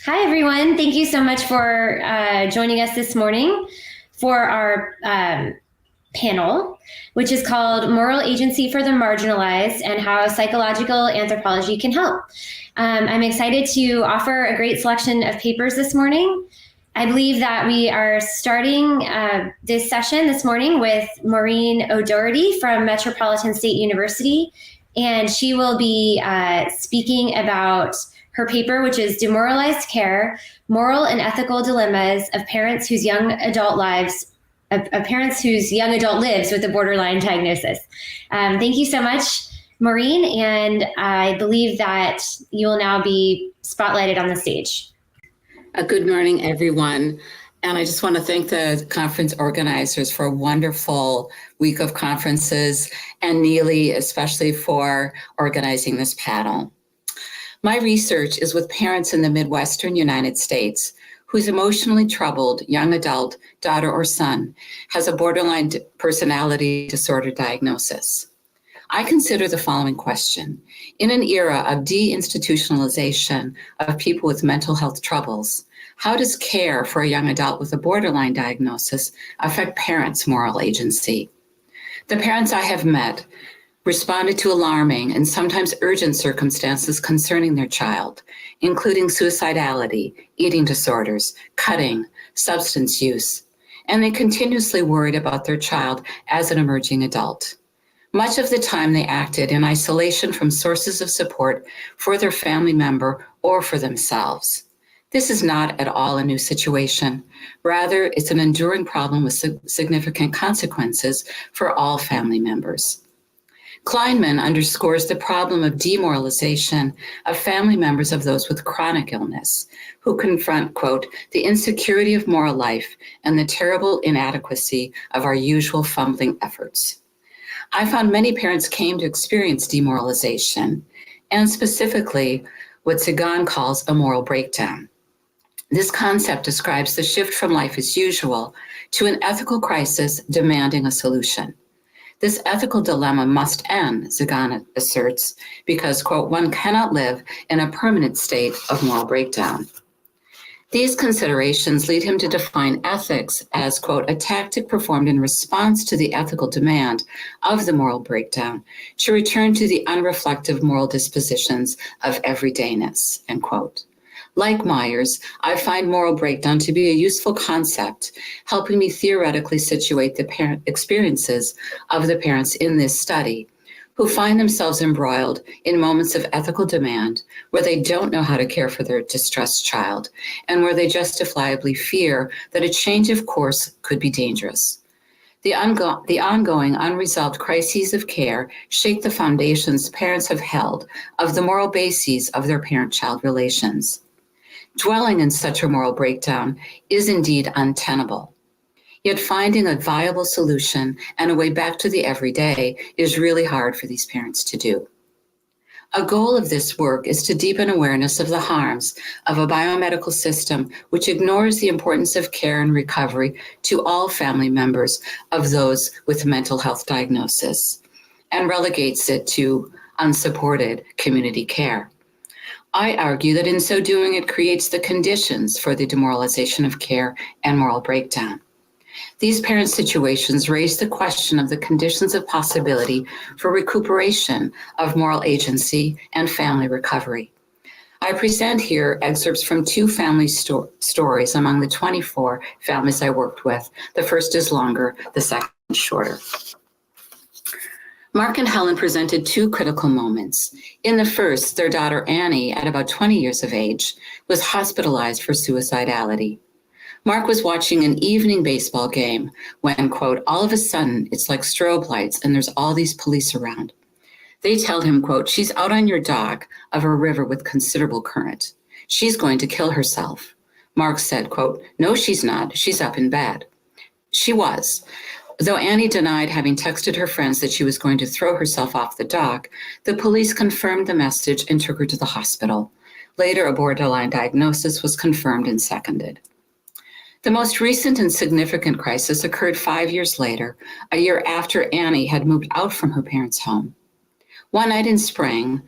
Hi, everyone. Thank you so much for joining us this morning for our panel, which is called Moral Agency for the Marginalized and How Psychological Anthropology Can Help. I'm excited to offer a great selection of papers this morning. I believe that we are starting this session this morning with Maureen O'Doherty from Metropolitan State University, and she will be speaking about her paper, which is Demoralized Care, Moral and Ethical Dilemmas of Parents Whose Young Adult Lives with a borderline diagnosis. Thank you so much, Maureen, and I believe that you will now be spotlighted on the stage. Good morning, everyone. And I just want to thank the conference organizers for a wonderful week of conferences, and Neely especially for organizing this panel. My research is with parents in the Midwestern United States whose emotionally troubled young adult daughter or son has a borderline personality disorder diagnosis. I consider the following question. In an era of deinstitutionalization of people with mental health troubles, how does care for a young adult with a borderline diagnosis affect parents' moral agency? The parents I have met responded to alarming and sometimes urgent circumstances concerning their child, including suicidality, eating disorders, cutting, substance use, and they continuously worried about their child as an emerging adult. Much of the time they acted in isolation from sources of support for their family member or for themselves. This is not at all a new situation. Rather, it's an enduring problem with significant consequences for all family members. Kleinman underscores the problem of demoralization of family members of those with chronic illness who confront, quote, the insecurity of moral life and the terrible inadequacy of our usual fumbling efforts. I found many parents came to experience demoralization and specifically what Sagan calls a moral breakdown. This concept describes the shift from life as usual to an ethical crisis demanding a solution. This ethical dilemma must end, Sagan asserts, because, quote, one cannot live in a permanent state of moral breakdown. These considerations lead him to define ethics as, quote, a tactic performed in response to the ethical demand of the moral breakdown to return to the unreflective moral dispositions of everydayness, end quote. Like Myers, I find moral breakdown to be a useful concept, helping me theoretically situate the parent experiences of the parents in this study, who find themselves embroiled in moments of ethical demand where they don't know how to care for their distressed child and where they justifiably fear that a change of course could be dangerous. The ongoing unresolved crises of care shake the foundations parents have held of the moral bases of their parent-child relations. Dwelling in such a moral breakdown is indeed untenable. Yet finding a viable solution and a way back to the everyday is really hard for these parents to do. A goal of this work is to deepen awareness of the harms of a biomedical system which ignores the importance of care and recovery to all family members of those with mental health diagnosis and relegates it to unsupported community care. I argue that in so doing, it creates the conditions for the demoralization of care and moral breakdown. These parent situations raise the question of the conditions of possibility for recuperation of moral agency and family recovery. I present here excerpts from two family stories among the 24 families I worked with. The first is longer, the second shorter. Mark and Helen presented two critical moments. In the first, their daughter Annie, at about 20 years of age, was hospitalized for suicidality. Mark was watching an evening baseball game when, quote, all of a sudden, it's like strobe lights and there's all these police around. They tell him, quote, she's out on your dock of a river with considerable current. She's going to kill herself. Mark said, quote, no, she's not. She's up in bed. She was. Though Annie denied having texted her friends that she was going to throw herself off the dock, the police confirmed the message and took her to the hospital. Later, a borderline diagnosis was confirmed and seconded. The most recent and significant crisis occurred 5 years later, a year after Annie had moved out from her parents' home. One night in spring,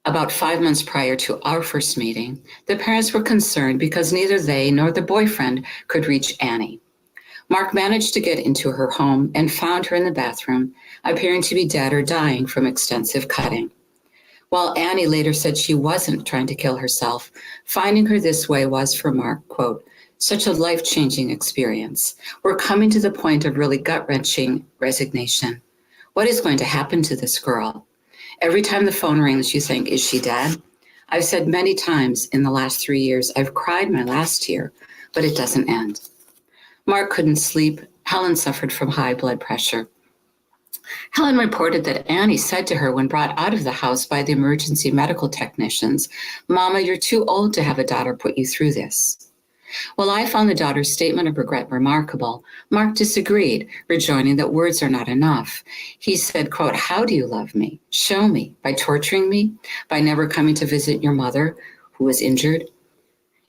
About 5 months prior to our first meeting, the parents were concerned because neither they nor the boyfriend could reach Annie. Mark managed to get into her home and found her in the bathroom, appearing to be dead or dying from extensive cutting. While Annie later said she wasn't trying to kill herself, finding her this way was, for Mark, quote, such a life-changing experience. We're coming to the point of really gut-wrenching resignation. What is going to happen to this girl? Every time the phone rings, you think, is she dead? I've said many times in the last 3 years, I've cried my last tear, but it doesn't end. Mark couldn't sleep. Helen suffered from high blood pressure. Helen reported that Annie said to her when brought out of the house by the emergency medical technicians, Mama, you're too old to have a daughter put you through this. While I found the daughter's statement of regret remarkable, Mark disagreed, rejoining that words are not enough. He said, quote, how do you love me? Show me. By torturing me? By never coming to visit your mother, who was injured?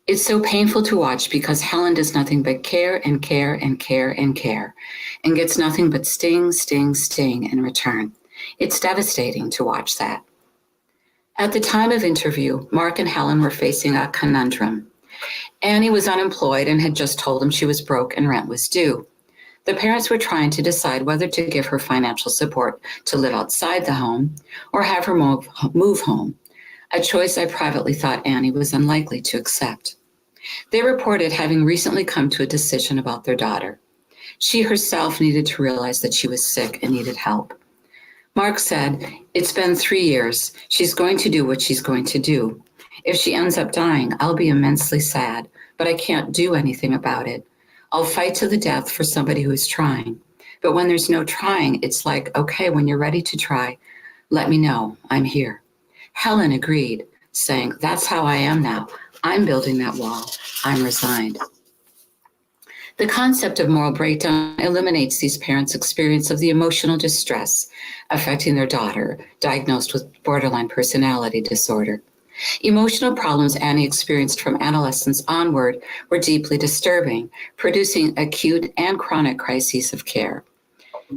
It's so painful to watch because Helen does nothing but care and care and care and care, and gets nothing but sting, sting, sting in return. It's devastating to watch that. At the time of interview, Mark and Helen were facing a conundrum. Annie was unemployed and had just told him she was broke and rent was due. The parents were trying to decide whether to give her financial support to live outside the home or have her move home, a choice I privately thought Annie was unlikely to accept. They reported having recently come to a decision about their daughter. She herself needed to realize that she was sick and needed help. Mark said, it's been 3 years. She's going to do what she's going to do. If she ends up dying, I'll be immensely sad, but I can't do anything about it. I'll fight to the death for somebody who is trying. But when there's no trying, it's like, okay, when you're ready to try, let me know. I'm here. Helen agreed, saying, that's how I am now. I'm building that wall. I'm resigned. The concept of moral breakdown eliminates these parents' experience of the emotional distress affecting their daughter, diagnosed with borderline personality disorder. Emotional problems Annie experienced from adolescence onward were deeply disturbing, producing acute and chronic crises of care.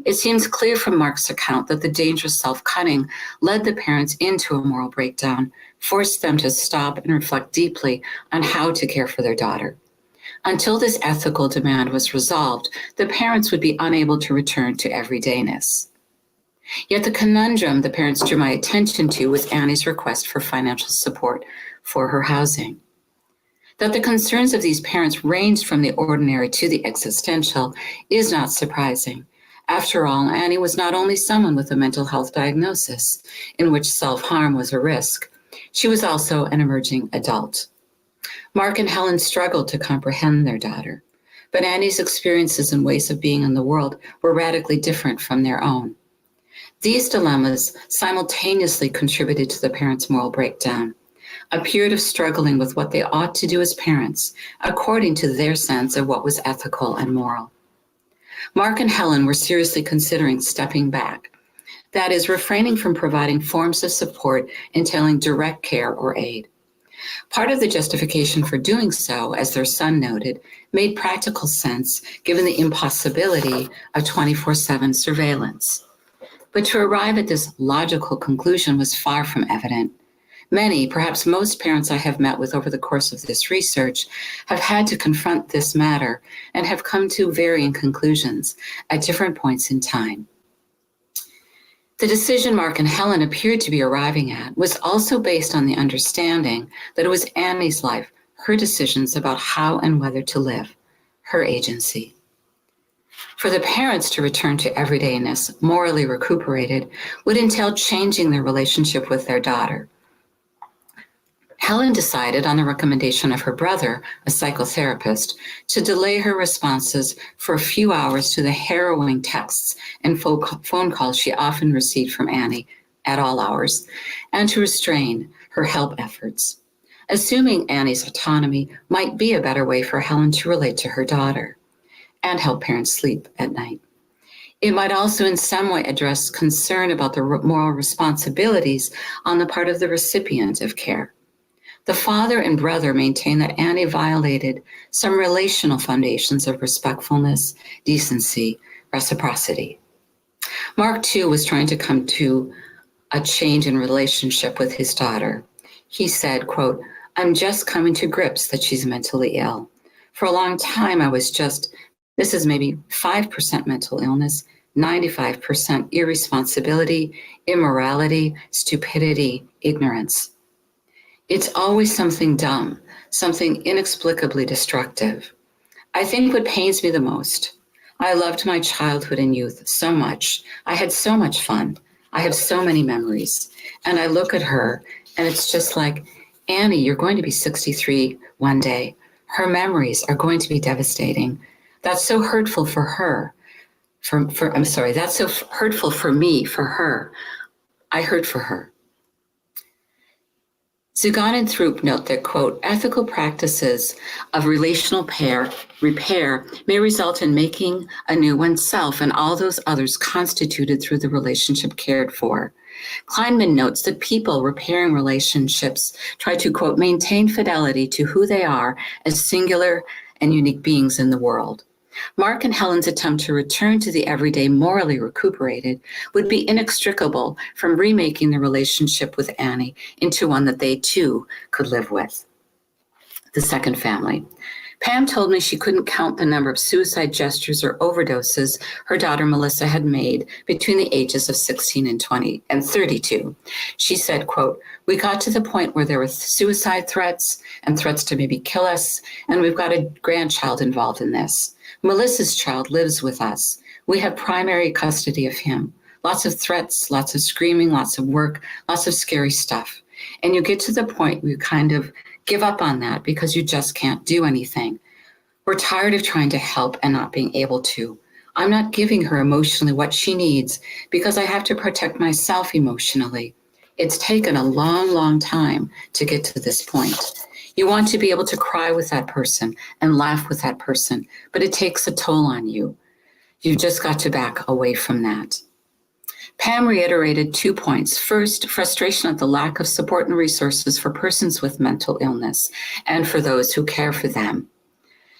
It seems clear from Mark's account that the dangerous self-cutting led the parents into a moral breakdown, forced them to stop and reflect deeply on how to care for their daughter. Until this ethical demand was resolved, the parents would be unable to return to everydayness. Yet the conundrum the parents drew my attention to was Annie's request for financial support for her housing. That the concerns of these parents ranged from the ordinary to the existential is not surprising. After all, Annie was not only someone with a mental health diagnosis in which self-harm was a risk, she was also an emerging adult. Mark and Helen struggled to comprehend their daughter, but Annie's experiences and ways of being in the world were radically different from their own. These dilemmas simultaneously contributed to the parents' moral breakdown, a period of struggling with what they ought to do as parents, according to their sense of what was ethical and moral. Mark and Helen were seriously considering stepping back, that is, refraining from providing forms of support entailing direct care or aid. Part of the justification for doing so, as their son noted, made practical sense given the impossibility of 24/7 surveillance. But to arrive at this logical conclusion was far from evident. Many, perhaps most parents I have met with over the course of this research have had to confront this matter and have come to varying conclusions at different points in time. The decision Mark and Helen appeared to be arriving at was also based on the understanding that it was Annie's life, her decisions about how and whether to live, her agency. For the parents to return to everydayness, morally recuperated, would entail changing their relationship with their daughter. Helen decided, on the recommendation of her brother, a psychotherapist, to delay her responses for a few hours to the harrowing texts and phone calls she often received from Annie at all hours, and to restrain her help efforts. Assuming Annie's autonomy might be a better way for Helen to relate to her daughter and help parents sleep at night. It might also in some way address concern about the moral responsibilities on the part of the recipient of care. The father and brother maintain that Annie violated some relational foundations of respectfulness, decency, reciprocity. Mark, too, was trying to come to a change in relationship with his daughter. He said, quote, "I'm just coming to grips that she's mentally ill. For a long time, I was just, this is maybe 5% mental illness, 95% irresponsibility, immorality, stupidity, ignorance. It's always something dumb, something inexplicably destructive. I think what pains me the most, I loved my childhood and youth so much. I had so much fun. I have so many memories. And I look at her and it's just like, Annie, you're going to be 63 one day. Her memories are going to be devastating. That's so hurtful for her. That's so hurtful for me, for her. I hurt for her." Zugan and Throop note that, quote, "ethical practices of relational repair may result in making anew oneself and all those others constituted through the relationship cared for." Kleinman notes that people repairing relationships try to, quote, "maintain fidelity to who they are as singular and unique beings in the world." Mark and Helen's attempt to return to the everyday morally recuperated would be inextricable from remaking the relationship with Annie into one that they too could live with. The second family. Pam told me she couldn't count the number of suicide gestures or overdoses her daughter Melissa had made between the ages of 16 and 20 and 32. She said, quote, "We got to the point where there were suicide threats and threats to maybe kill us, and we've got a grandchild involved in this. Melissa's child lives with us. We have primary custody of him. Lots of threats, lots of screaming, lots of work, lots of scary stuff. And you get to the point where you kind of give up on that because you just can't do anything. We're tired of trying to help and not being able to. I'm not giving her emotionally what she needs because I have to protect myself emotionally. It's taken a long, long time to get to this point. You want to be able to cry with that person and laugh with that person, but it takes a toll on you. You've just got to back away from that." Pam reiterated 2 points. First, frustration at the lack of support and resources for persons with mental illness and for those who care for them.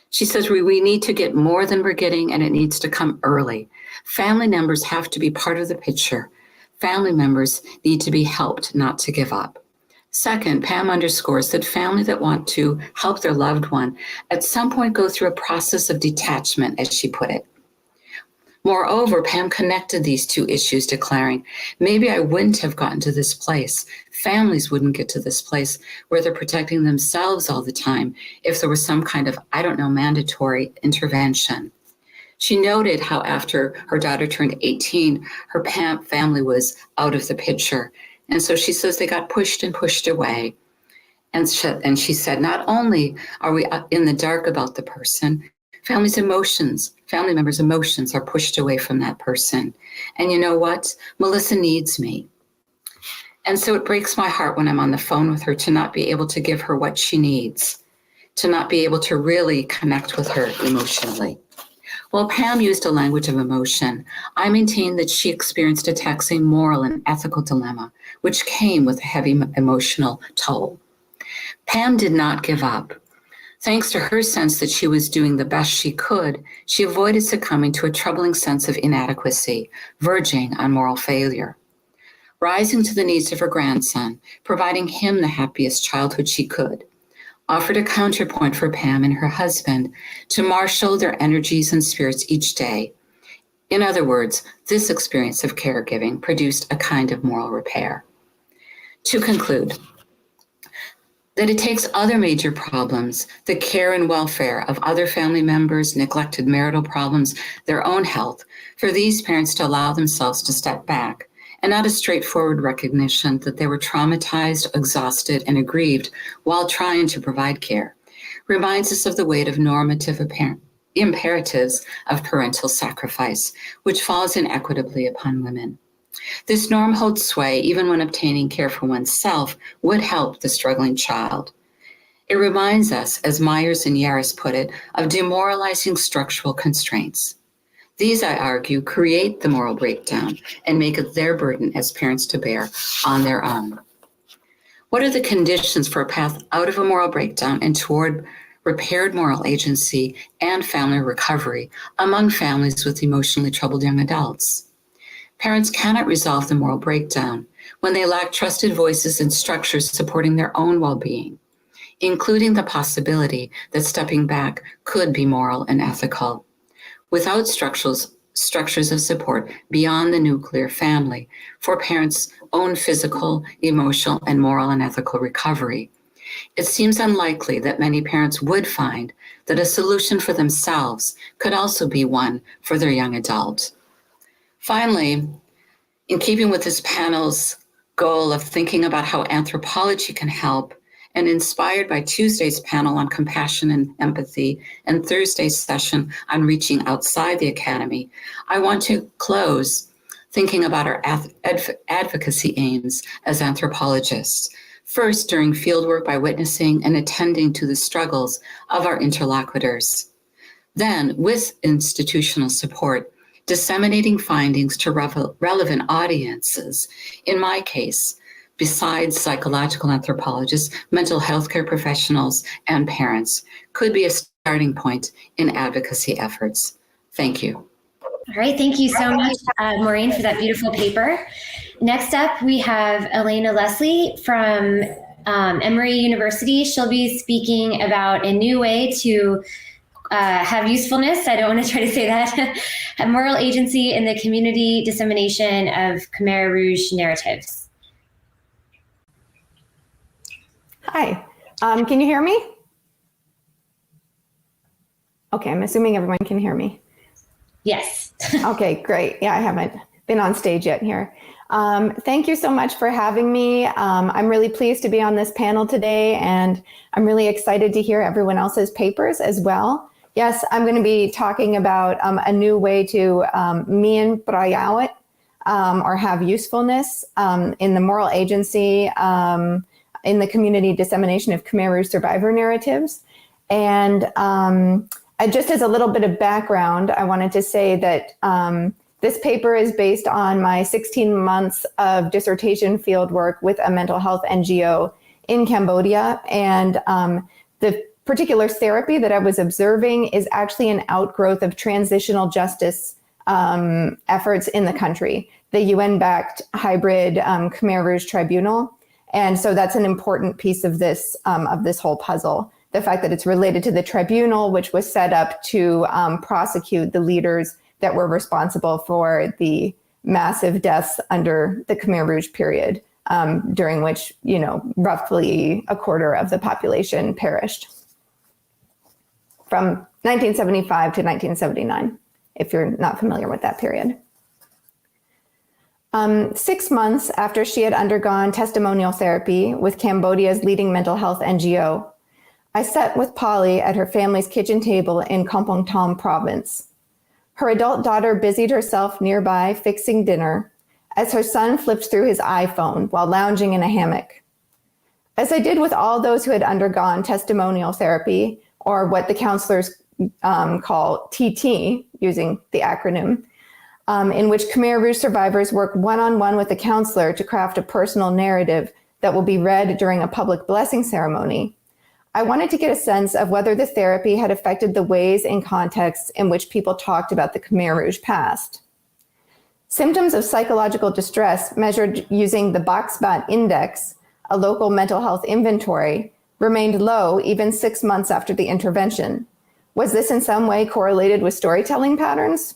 She says we need to get more than we're getting, and it needs to come early. Family members have to be part of the picture. Family members need to be helped, not to give up. Second, Pam underscores that families that want to help their loved one at some point go through a process of detachment, as she put it. Moreover, Pam connected these two issues, declaring, maybe I wouldn't have gotten to this place. Families wouldn't get to this place where they're protecting themselves all the time if there was some kind of, mandatory intervention. She noted how after her daughter turned 18, her Pam family was out of the picture. And so she says they got pushed and pushed away. And she said, not only are we in the dark about the person, family members' emotions are pushed away from that person. And you know what? Melissa needs me. And so it breaks my heart when I'm on the phone with her to not be able to give her what she needs, to not be able to really connect with her emotionally. While Pam used a language of emotion, I maintain that she experienced a taxing moral and ethical dilemma, which came with a heavy emotional toll. Pam did not give up. Thanks to her sense that she was doing the best she could, she avoided succumbing to a troubling sense of inadequacy, verging on moral failure. Rising to the needs of her grandson, providing him the happiest childhood she could, offered a counterpoint for Pam and her husband to marshal their energies and spirits each day. In other words, this experience of caregiving produced a kind of moral repair. To conclude, that it takes other major problems, the care and welfare of other family members, neglected marital problems, their own health, for these parents to allow themselves to step back, and not a straightforward recognition that they were traumatized, exhausted, and aggrieved while trying to provide care, reminds us of the weight of normative imperatives of parental sacrifice, which falls inequitably upon women. This norm holds sway even when obtaining care for oneself would help the struggling child. It reminds us, as Myers and Yaris put it, of demoralizing structural constraints. These, I argue, create the moral breakdown and make it their burden as parents to bear on their own. What are the conditions for a path out of a moral breakdown and toward repaired moral agency and family recovery among families with emotionally troubled young adults? Parents cannot resolve the moral breakdown. when they lack trusted voices and structures supporting their own well-being, including the possibility that stepping back could be moral and ethical. Without structures of support beyond the nuclear family for parents' own physical, emotional, and moral and ethical recovery, it seems unlikely that many parents would find that a solution for themselves could also be one for their young adult. Finally, in keeping with this panel's goal of thinking about how anthropology can help, and inspired by Tuesday's panel on compassion and empathy and Thursday's session on reaching outside the academy, I want to close thinking about our advocacy aims as anthropologists. First, during fieldwork by witnessing and attending to the struggles of our interlocutors. Then, with institutional support, disseminating findings to relevant audiences. In my case, besides psychological anthropologists, mental health care professionals, and parents, could be a starting point in advocacy efforts. Thank you. All right, thank you so much, Maureen, for that beautiful paper. Next up, we have Elena Leslie from Emory University. She'll be speaking about a new way to have usefulness. I don't want to try to say that. Have moral agency in the community dissemination of Khmer Rouge narratives. Hi, can you hear me? Okay, I'm assuming everyone can hear me. Yes. Okay, great. Yeah, I haven't been on stage yet here. Thank you so much for having me. I'm really pleased to be on this panel today, and I'm really excited to hear everyone else's papers as well. Yes, I'm going to be talking about a new way to mien prayawat, or have usefulness in the moral agency in the community dissemination of Khmer Rouge survivor narratives. And just as a little bit of background, I wanted to say that this paper is based on my 16 months of dissertation fieldwork with a mental health NGO in Cambodia. And the particular therapy that I was observing is actually an outgrowth of transitional justice efforts in the country, the UN-backed hybrid Khmer Rouge tribunal. And so that's an important piece of this whole puzzle. The fact that it's related to the tribunal, which was set up to prosecute the leaders that were responsible for the massive deaths under the Khmer Rouge period, during which, roughly a quarter of the population perished. From 1975 to 1979, if you're not familiar with that period. 6 months after she had undergone testimonial therapy with Cambodia's leading mental health NGO, I sat with Polly at her family's kitchen table in Kampong Thom province. Her adult daughter busied herself nearby fixing dinner as her son flipped through his iPhone while lounging in a hammock. As I did with all those who had undergone testimonial therapy, or what the counselors call TT, using the acronym, in which Khmer Rouge survivors work one-on-one with a counselor to craft a personal narrative that will be read during a public blessing ceremony, I wanted to get a sense of whether the therapy had affected the ways and contexts in which people talked about the Khmer Rouge past. Symptoms of psychological distress measured using the Boxbat Index, a local mental health inventory, remained low even 6 months after the intervention. Was this in some way correlated with storytelling patterns?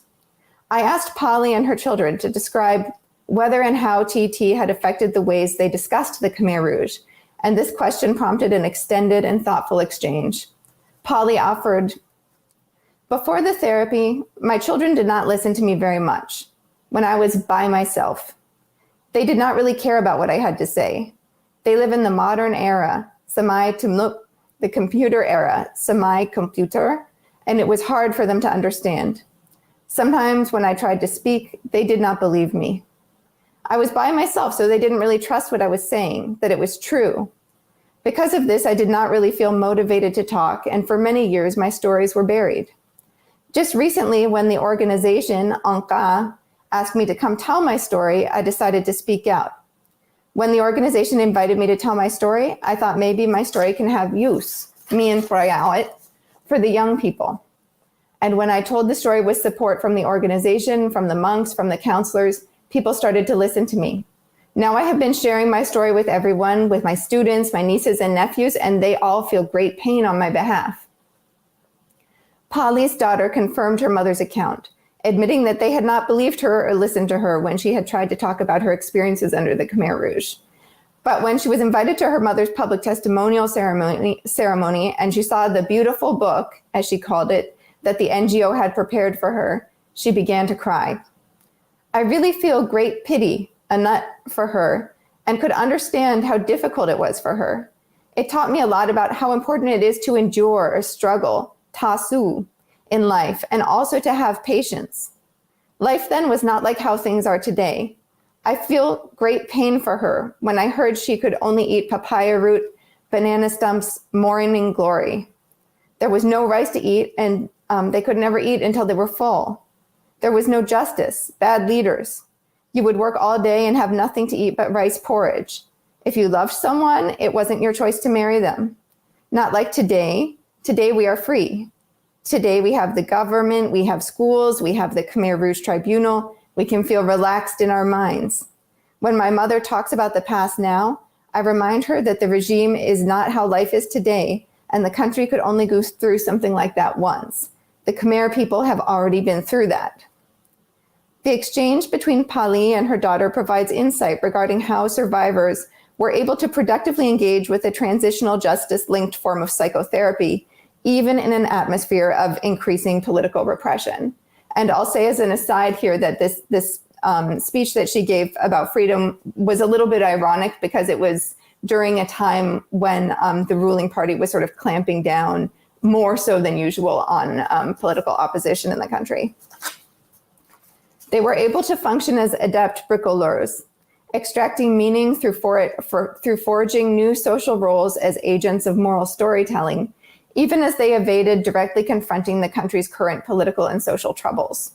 I asked Polly and her children to describe whether and how TT had affected the ways they discussed the Khmer Rouge, and this question prompted an extended and thoughtful exchange. Polly offered, "Before the therapy, my children did not listen to me very much when I was by myself. They did not really care about what I had to say. They live in the modern era, Samai Tumluk, the computer era, Samai computer, and it was hard for them to understand. Sometimes when I tried to speak, they did not believe me. I was by myself, so they didn't really trust what I was saying, that it was true. Because of this, I did not really feel motivated to talk, and for many years, my stories were buried. Just recently, when the organization, Anka, asked me to come tell my story, I decided to speak out. When the organization invited me to tell my story, I thought maybe my story can have use, mien prayawat, for the young people. And when I told the story with support from the organization, from the monks, from the counselors, people started to listen to me. Now I have been sharing my story with everyone, with my students, my nieces and nephews, and they all feel great pain on my behalf. Polly's daughter confirmed her mother's account, admitting that they had not believed her or listened to her when she had tried to talk about her experiences under the Khmer Rouge. But when she was invited to her mother's public testimonial ceremony and she saw the beautiful book, as she called it, that the NGO had prepared for her, she began to cry. I really feel great pity, a nut, for her, and could understand how difficult it was for her. It taught me a lot about how important it is to endure or struggle, tasu, in life, and also to have patience. Life then was not like how things are today. I feel great pain for her when I heard she could only eat papaya root, banana stumps, morning glory. There was no rice to eat, and they could never eat until they were full. There was no justice, bad leaders. You would work all day and have nothing to eat but rice porridge. If you loved someone, it wasn't your choice to marry them. Not like today. Today we are free. Today we have the government, we have schools, we have the Khmer Rouge Tribunal. We can feel relaxed in our minds. When my mother talks about the past now, I remind her that the regime is not how life is today, and the country could only go through something like that once. The Khmer people have already been through that. The exchange between Pali and her daughter provides insight regarding how survivors were able to productively engage with a transitional justice-linked form of psychotherapy, even in an atmosphere of increasing political repression. And I'll say as an aside here that this speech that she gave about freedom was a little bit ironic because it was during a time when the ruling party was sort of clamping down more so than usual on political opposition in the country. They were able to function as adept bricoleurs, extracting meaning through forging new social roles as agents of moral storytelling, even as they evaded directly confronting the country's current political and social troubles.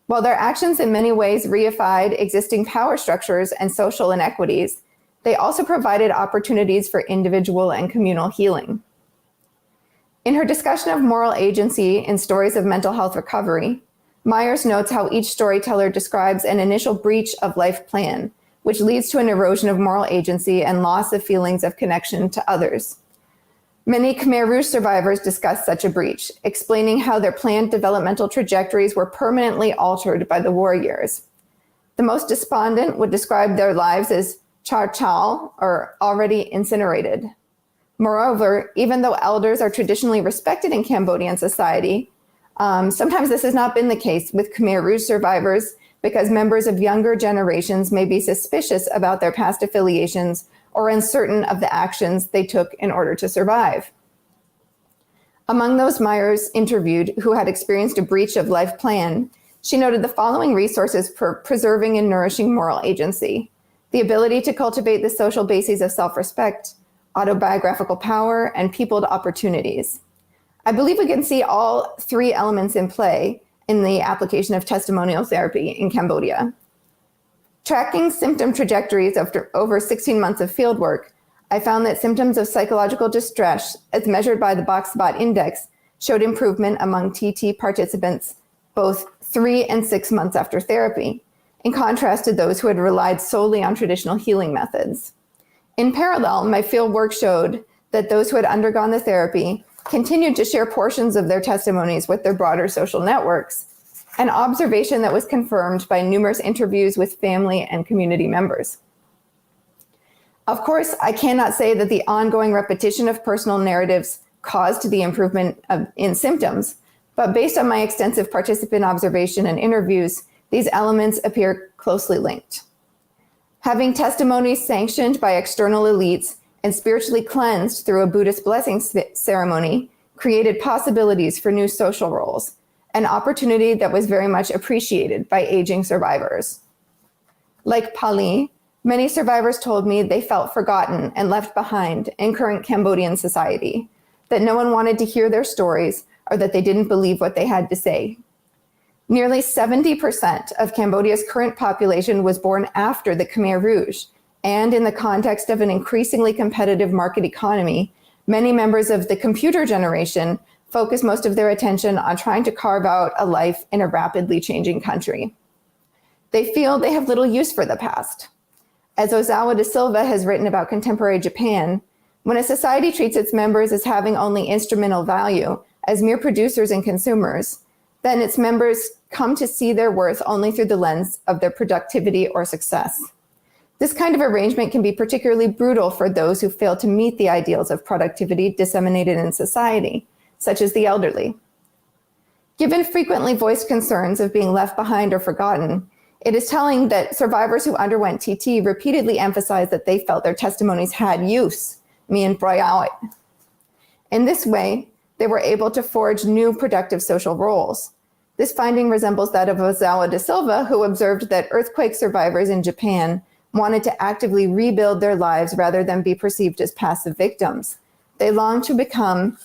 While their actions in many ways reified existing power structures and social inequities, they also provided opportunities for individual and communal healing. In her discussion of moral agency in stories of mental health recovery, Myers notes how each storyteller describes an initial breach of life plan, which leads to an erosion of moral agency and loss of feelings of connection to others. Many Khmer Rouge survivors discuss such a breach, explaining how their planned developmental trajectories were permanently altered by the war years. The most despondent would describe their lives as char chal, or already incinerated. Moreover, even though elders are traditionally respected in Cambodian society, sometimes this has not been the case with Khmer Rouge survivors because members of younger generations may be suspicious about their past affiliations or uncertain of the actions they took in order to survive. Among those Myers interviewed who had experienced a breach of life plan, she noted the following resources for preserving and nourishing moral agency: the ability to cultivate the social bases of self-respect, autobiographical power, and peopled opportunities. I believe we can see all three elements in play in the application of testimonial therapy in Cambodia. Tracking symptom trajectories after over 16 months of fieldwork, I found that symptoms of psychological distress, as measured by the Box Spot Index, showed improvement among TT participants both 3 and 6 months after therapy, in contrast to those who had relied solely on traditional healing methods. In parallel, my fieldwork showed that those who had undergone the therapy continued to share portions of their testimonies with their broader social networks, an observation that was confirmed by numerous interviews with family and community members. Of course, I cannot say that the ongoing repetition of personal narratives caused the improvement in symptoms, but based on my extensive participant observation and interviews, these elements appear closely linked. Having testimonies sanctioned by external elites and spiritually cleansed through a Buddhist blessing ceremony created possibilities for new social roles, an opportunity that was very much appreciated by aging survivors. Like Pali, many survivors told me they felt forgotten and left behind in current Cambodian society, that no one wanted to hear their stories or that they didn't believe what they had to say. Nearly 70% of Cambodia's current population was born after the Khmer Rouge, and in the context of an increasingly competitive market economy, many members of the computer generation focus most of their attention on trying to carve out a life in a rapidly changing country. They feel they have little use for the past. As Ozawa de Silva has written about contemporary Japan, when a society treats its members as having only instrumental value, as mere producers and consumers, then its members come to see their worth only through the lens of their productivity or success. This kind of arrangement can be particularly brutal for those who fail to meet the ideals of productivity disseminated in society, such as the elderly. Given frequently voiced concerns of being left behind or forgotten, it is telling that survivors who underwent TT repeatedly emphasized that they felt their testimonies had use, in this way, they were able to forge new productive social roles. This finding resembles that of Ozawa de Silva, who observed that earthquake survivors in Japan wanted to actively rebuild their lives rather than be perceived as passive victims. They longed to become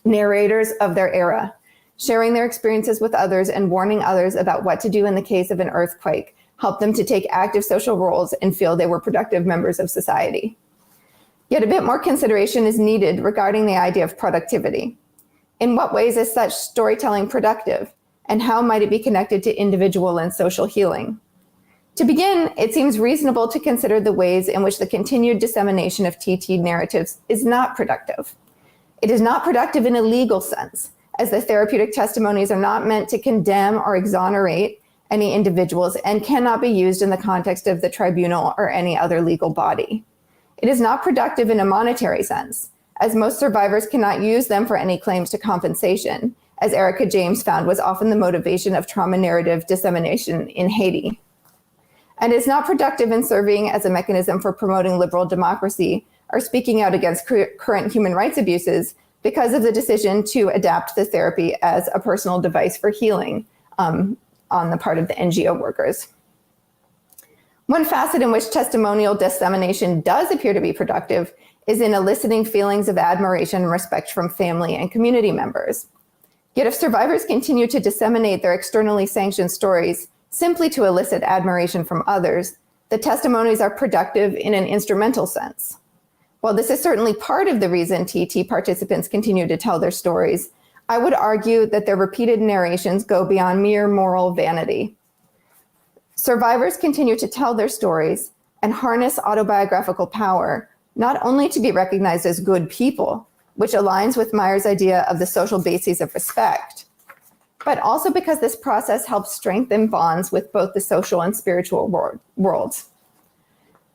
narrators of their era, sharing their experiences with others and warning others about what to do in the case of an earthquake, helped them to take active social roles and feel they were productive members of society. Yet a bit more consideration is needed regarding the idea of productivity. In what ways is such storytelling productive, and how might it be connected to individual and social healing? To begin, it seems reasonable to consider the ways in which the continued dissemination of TT narratives is not productive. It is not productive in a legal sense, as the therapeutic testimonies are not meant to condemn or exonerate any individuals and cannot be used in the context of the tribunal or any other legal body. It is not productive in a monetary sense, as most survivors cannot use them for any claims to compensation, as Erica James found was often the motivation of trauma narrative dissemination in Haiti. And is not productive in serving as a mechanism for promoting liberal democracy or speaking out against current human rights abuses because of the decision to adapt the therapy as a personal device for healing on the part of the NGO workers. One facet in which testimonial dissemination does appear to be productive is in eliciting feelings of admiration and respect from family and community members. Yet if survivors continue to disseminate their externally sanctioned stories simply to elicit admiration from others, the testimonies are productive in an instrumental sense. While this is certainly part of the reason TT participants continue to tell their stories, I would argue that their repeated narrations go beyond mere moral vanity. Survivors continue to tell their stories and harness autobiographical power, not only to be recognized as good people, which aligns with Meyer's idea of the social bases of respect, but also because this process helps strengthen bonds with both the social and spiritual worlds.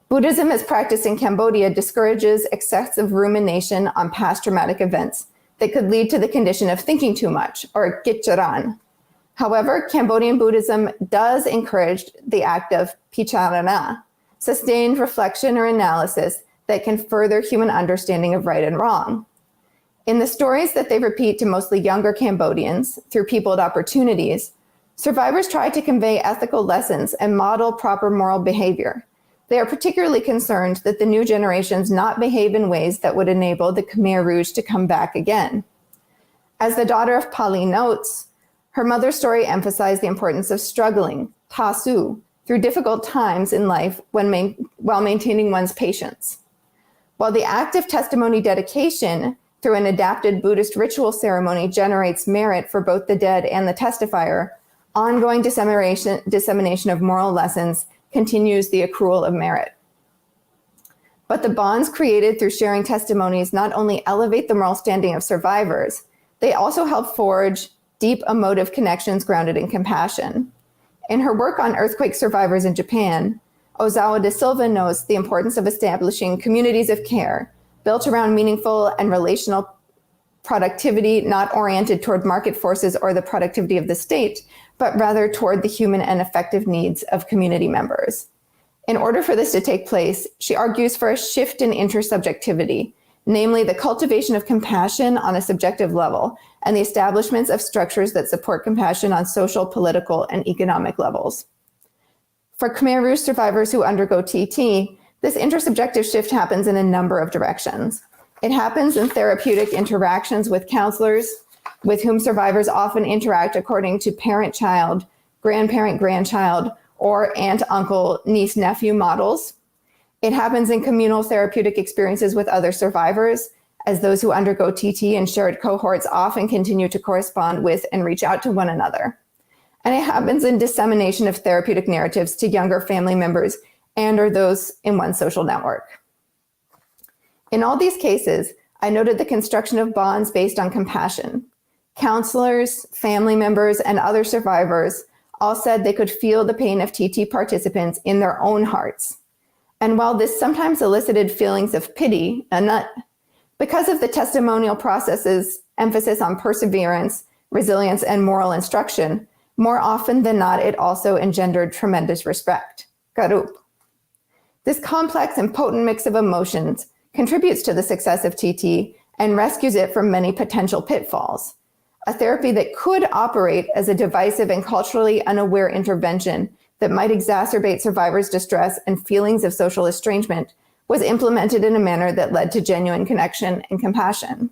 Buddhism as practiced in Cambodia discourages excessive rumination on past traumatic events that could lead to the condition of thinking too much, or gitcharan. However, Cambodian Buddhism does encourage the act of picharana, sustained reflection or analysis that can further human understanding of right and wrong. In the stories that they repeat to mostly younger Cambodians through peopled opportunities, survivors try to convey ethical lessons and model proper moral behavior. They are particularly concerned that the new generations not behave in ways that would enable the Khmer Rouge to come back again. As the daughter of Pali notes, her mother's story emphasized the importance of struggling, tasu, through difficult times in life while maintaining one's patience. While the act of testimony dedication through an adapted Buddhist ritual ceremony generates merit for both the dead and the testifier, ongoing dissemination of moral lessons continues the accrual of merit. But the bonds created through sharing testimonies not only elevate the moral standing of survivors, they also help forge deep emotive connections grounded in compassion. In her work on earthquake survivors in Japan, Ozawa de Silva notes the importance of establishing communities of care built around meaningful and relational productivity, not oriented toward market forces or the productivity of the state, but rather toward the human and effective needs of community members. In order for this to take place, she argues for a shift in intersubjectivity, namely the cultivation of compassion on a subjective level and the establishments of structures that support compassion on social, political, and economic levels. For Khmer Rouge survivors who undergo TT, this intersubjective shift happens in a number of directions. It happens in therapeutic interactions with counselors, with whom survivors often interact according to parent-child, grandparent-grandchild, or aunt-uncle, niece-nephew models. It happens in communal therapeutic experiences with other survivors, as those who undergo TT and shared cohorts often continue to correspond with and reach out to one another. And it happens in dissemination of therapeutic narratives to younger family members and or those in one's social network. In all these cases, I noted the construction of bonds based on compassion. Counselors, family members, and other survivors all said they could feel the pain of TT participants in their own hearts. And while this sometimes elicited feelings of pity, because of the testimonial process's emphasis on perseverance, resilience, and moral instruction, more often than not, it also engendered tremendous respect. Garup. This complex and potent mix of emotions contributes to the success of TT and rescues it from many potential pitfalls. A therapy that could operate as a divisive and culturally unaware intervention that might exacerbate survivors' distress and feelings of social estrangement was implemented in a manner that led to genuine connection and compassion.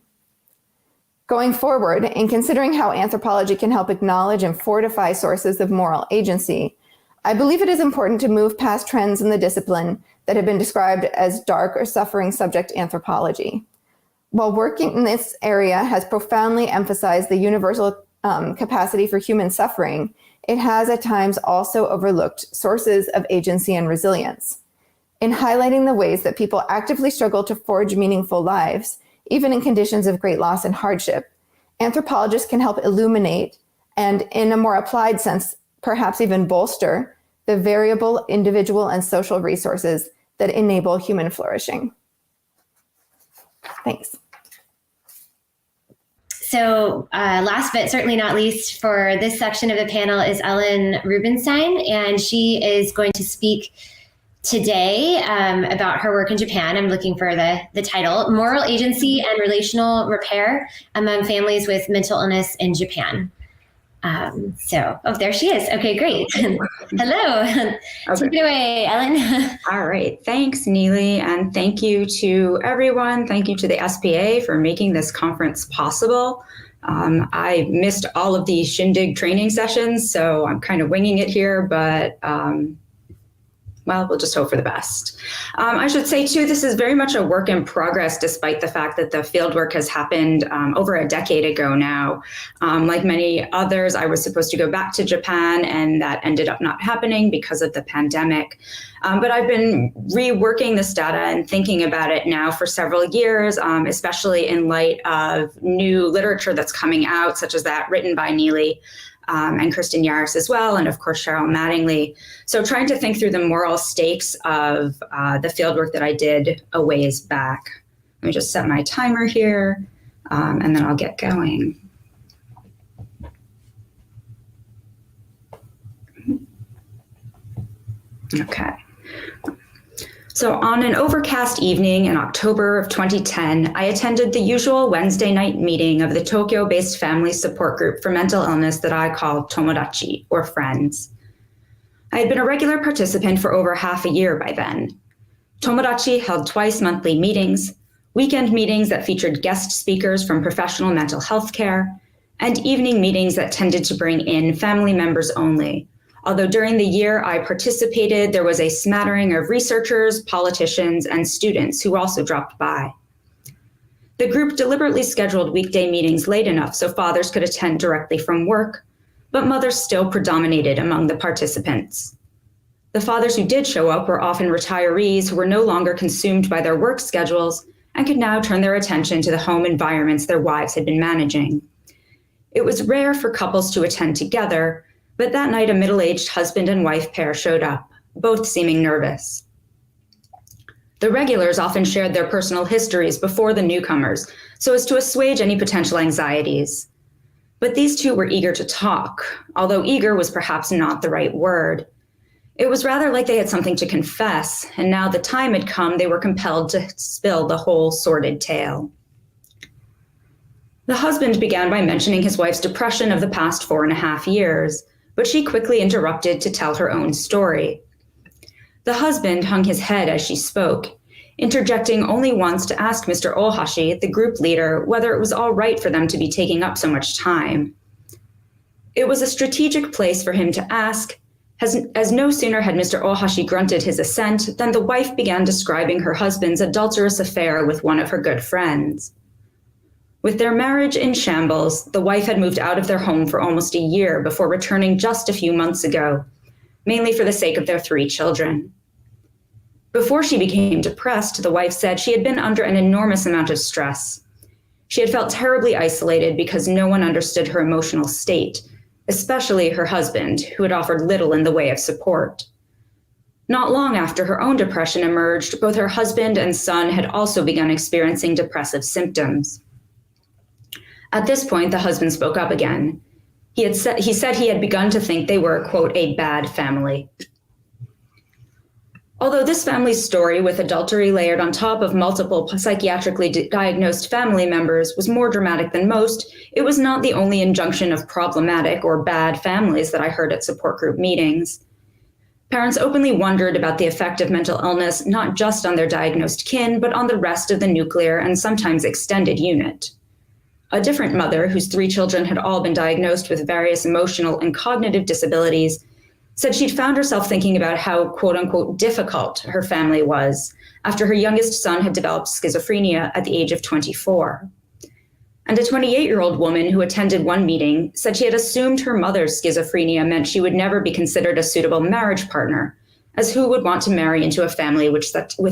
Going forward, in considering how anthropology can help acknowledge and fortify sources of moral agency, I believe it is important to move past trends in the discipline that have been described as dark or suffering subject anthropology. While working in this area has profoundly emphasized the universal capacity for human suffering, it has at times also overlooked sources of agency and resilience. In highlighting the ways that people actively struggle to forge meaningful lives, even in conditions of great loss and hardship, anthropologists can help illuminate and, in a more applied sense, perhaps even bolster the variable individual and social resources that enable human flourishing. Thanks. So last but certainly not least for this section of the panel is Ellen Rubenstein, and she is going to speak today about her work in Japan. I'm looking for the title, Moral Agency and Relational Repair Among Families with Mental Illness in Japan. There she is. Okay, great. Hello. Okay. Take it away, Ellen. All right. Thanks, Neely. And thank you to everyone. Thank you to the SPA for making this conference possible. I missed all of the Shindig training sessions, so I'm kind of winging it here, but we'll just hope for the best. I should say, too, this is very much a work in progress, despite the fact that the fieldwork has happened over a decade ago now. Like many others, I was supposed to go back to Japan, and that ended up not happening because of the pandemic. But I've been reworking this data and thinking about it now for several years, especially in light of new literature that's coming out, such as that written by Neely. And Kristen Yaris as well, and of course Cheryl Mattingly. So trying to think through the moral stakes of the fieldwork that I did a ways back. Let me just set my timer here, and then I'll get going. Okay. So on an overcast evening in October of 2010, I attended the usual Wednesday night meeting of the Tokyo-based family support group for mental illness that I call Tomodachi, or friends. I had been a regular participant for over half a year by then. Tomodachi held twice monthly meetings, weekend meetings that featured guest speakers from professional mental health care, and evening meetings that tended to bring in family members only. Although during the year I participated, there was a smattering of researchers, politicians, and students who also dropped by. The group deliberately scheduled weekday meetings late enough so fathers could attend directly from work, but mothers still predominated among the participants. The fathers who did show up were often retirees who were no longer consumed by their work schedules and could now turn their attention to the home environments their wives had been managing. It was rare for couples to attend together, but that night a middle-aged husband and wife pair showed up, both seeming nervous. The regulars often shared their personal histories before the newcomers so as to assuage any potential anxieties. But these two were eager to talk, although eager was perhaps not the right word. It was rather like they had something to confess, and now the time had come they were compelled to spill the whole sordid tale. The husband began by mentioning his wife's depression of the past 4.5 years, but she quickly interrupted to tell her own story. The husband hung his head as she spoke, interjecting only once to ask Mr. Ohashi, the group leader, whether it was all right for them to be taking up so much time. It was a strategic place for him to ask, as no sooner had Mr. Ohashi grunted his assent than the wife began describing her husband's adulterous affair with one of her good friends. With their marriage in shambles, the wife had moved out of their home for almost a year before returning just a few months ago, mainly for the sake of their 3 children. Before she became depressed, the wife said she had been under an enormous amount of stress. She had felt terribly isolated because no one understood her emotional state, especially her husband, who had offered little in the way of support. Not long after her own depression emerged, both her husband and son had also begun experiencing depressive symptoms. At this point, the husband spoke up again. He said he had begun to think they were, quote, a bad family. Although this family's story, with adultery layered on top of multiple psychiatrically diagnosed family members, was more dramatic than most, it was not the only injunction of problematic or bad families that I heard at support group meetings. Parents openly wondered about the effect of mental illness not just on their diagnosed kin, but on the rest of the nuclear and sometimes extended unit. A different mother, whose 3 children had all been diagnosed with various emotional and cognitive disabilities, said she'd found herself thinking about how, quote unquote, difficult her family was after her youngest son had developed schizophrenia at the age of 24. And a 28-year-old woman who attended one meeting said she had assumed her mother's schizophrenia meant she would never be considered a suitable marriage partner, as who would want to marry into a family with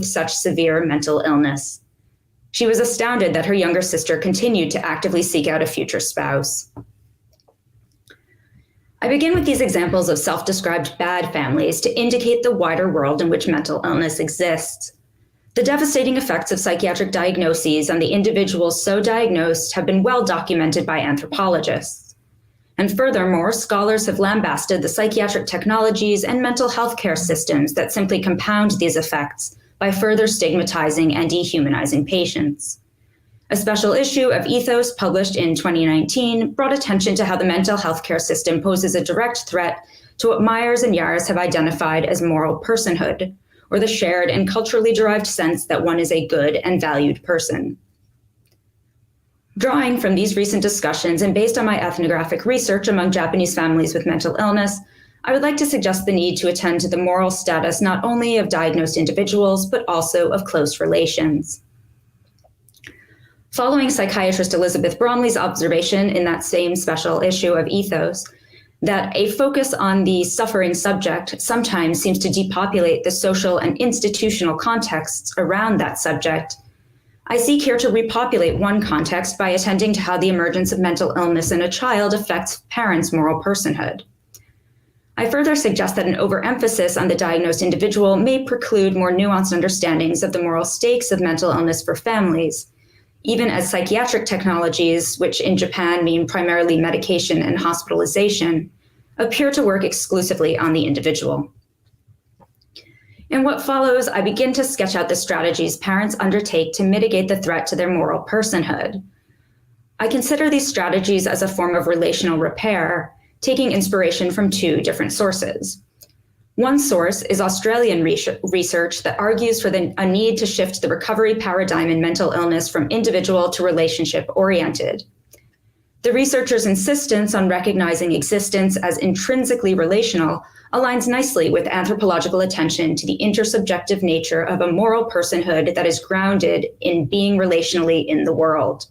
such severe mental illness? She was astounded that her younger sister continued to actively seek out a future spouse. I begin with these examples of self-described bad families to indicate the wider world in which mental illness exists. The devastating effects of psychiatric diagnoses on the individuals so diagnosed have been well documented by anthropologists. And furthermore, scholars have lambasted the psychiatric technologies and mental health care systems that simply compound these effects by further stigmatizing and dehumanizing patients. A special issue of Ethos, published in 2019, brought attention to how the mental health care system poses a direct threat to what Myers and Yares have identified as moral personhood, or the shared and culturally derived sense that one is a good and valued person. Drawing from these recent discussions and based on my ethnographic research among Japanese families with mental illness, I would like to suggest the need to attend to the moral status not only of diagnosed individuals, but also of close relations. Following psychiatrist Elizabeth Bromley's observation in that same special issue of Ethos, that a focus on the suffering subject sometimes seems to depopulate the social and institutional contexts around that subject, I seek here to repopulate one context by attending to how the emergence of mental illness in a child affects parents' moral personhood. I further suggest that an overemphasis on the diagnosed individual may preclude more nuanced understandings of the moral stakes of mental illness for families, even as psychiatric technologies, which in Japan mean primarily medication and hospitalization, appear to work exclusively on the individual. In what follows, I begin to sketch out the strategies parents undertake to mitigate the threat to their moral personhood. I consider these strategies as a form of relational repair, taking inspiration from 2 different sources. One source is Australian research that argues for a need to shift the recovery paradigm in mental illness from individual to relationship-oriented. The researchers' insistence on recognizing existence as intrinsically relational aligns nicely with anthropological attention to the intersubjective nature of a moral personhood that is grounded in being relationally in the world.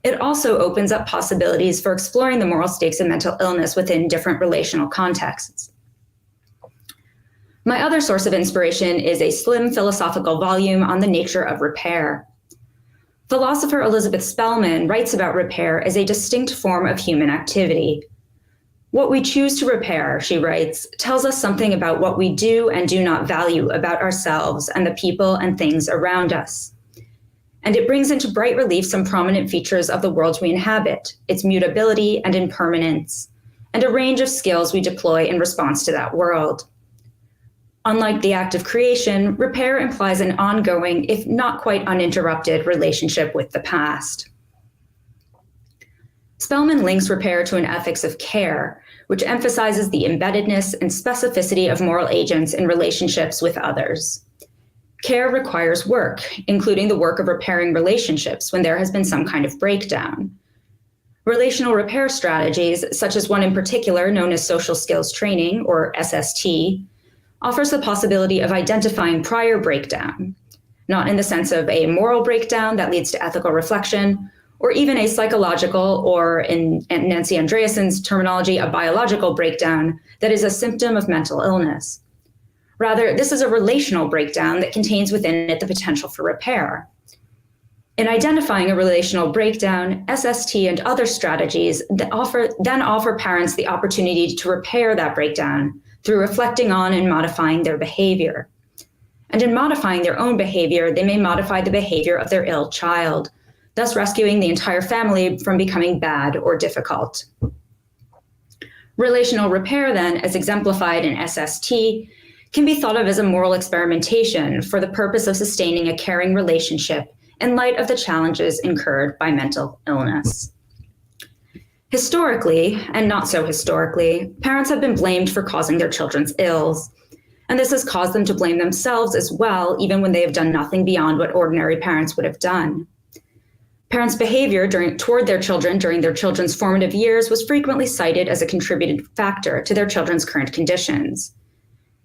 It also opens up possibilities for exploring the moral stakes of mental illness within different relational contexts. My other source of inspiration is a slim philosophical volume on the nature of repair. Philosopher Elizabeth Spellman writes about repair as a distinct form of human activity. What we choose to repair, she writes, tells us something about what we do and do not value about ourselves and the people and things around us. And it brings into bright relief some prominent features of the world we inhabit, its mutability and impermanence, and a range of skills we deploy in response to that world. Unlike the act of creation, repair implies an ongoing, if not quite uninterrupted, relationship with the past. Spellman links repair to an ethics of care, which emphasizes the embeddedness and specificity of moral agents in relationships with others. Care requires work, including the work of repairing relationships when there has been some kind of breakdown. Relational repair strategies, such as one in particular known as social skills training, or SST, offers the possibility of identifying prior breakdown, not in the sense of a moral breakdown that leads to ethical reflection, or even a psychological, or in Nancy Andreasen's terminology, a biological breakdown that is a symptom of mental illness. Rather, this is a relational breakdown that contains within it the potential for repair. In identifying a relational breakdown, SST and other strategies then offer parents the opportunity to repair that breakdown through reflecting on and modifying their behavior. And in modifying their own behavior, they may modify the behavior of their ill child, thus rescuing the entire family from becoming bad or difficult. Relational repair, then, as exemplified in SST, can be thought of as a moral experimentation for the purpose of sustaining a caring relationship in light of the challenges incurred by mental illness. Historically, and not so historically, parents have been blamed for causing their children's ills, and this has caused them to blame themselves as well, even when they have done nothing beyond what ordinary parents would have done. Parents' behavior toward their children during their children's formative years was frequently cited as a contributing factor to their children's current conditions.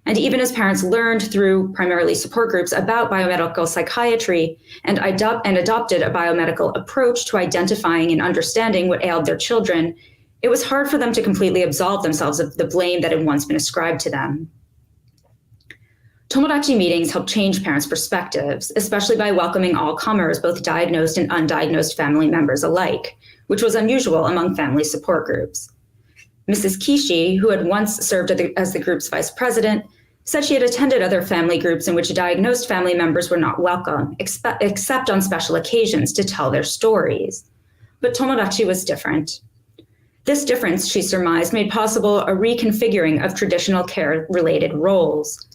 And even as parents learned through primarily support groups about biomedical psychiatry and adopted a biomedical approach to identifying and understanding what ailed their children, it was hard for them to completely absolve themselves of the blame that had once been ascribed to them. Tomodachi meetings help change parents' perspectives, especially by welcoming all comers, both diagnosed and undiagnosed family members alike, which was unusual among family support groups. Mrs. Kishi, who had once served as the group's vice president, said she had attended other family groups in which diagnosed family members were not welcome, except on special occasions to tell their stories. But Tomodachi was different. This difference, she surmised, made possible a reconfiguring of traditional care-related roles.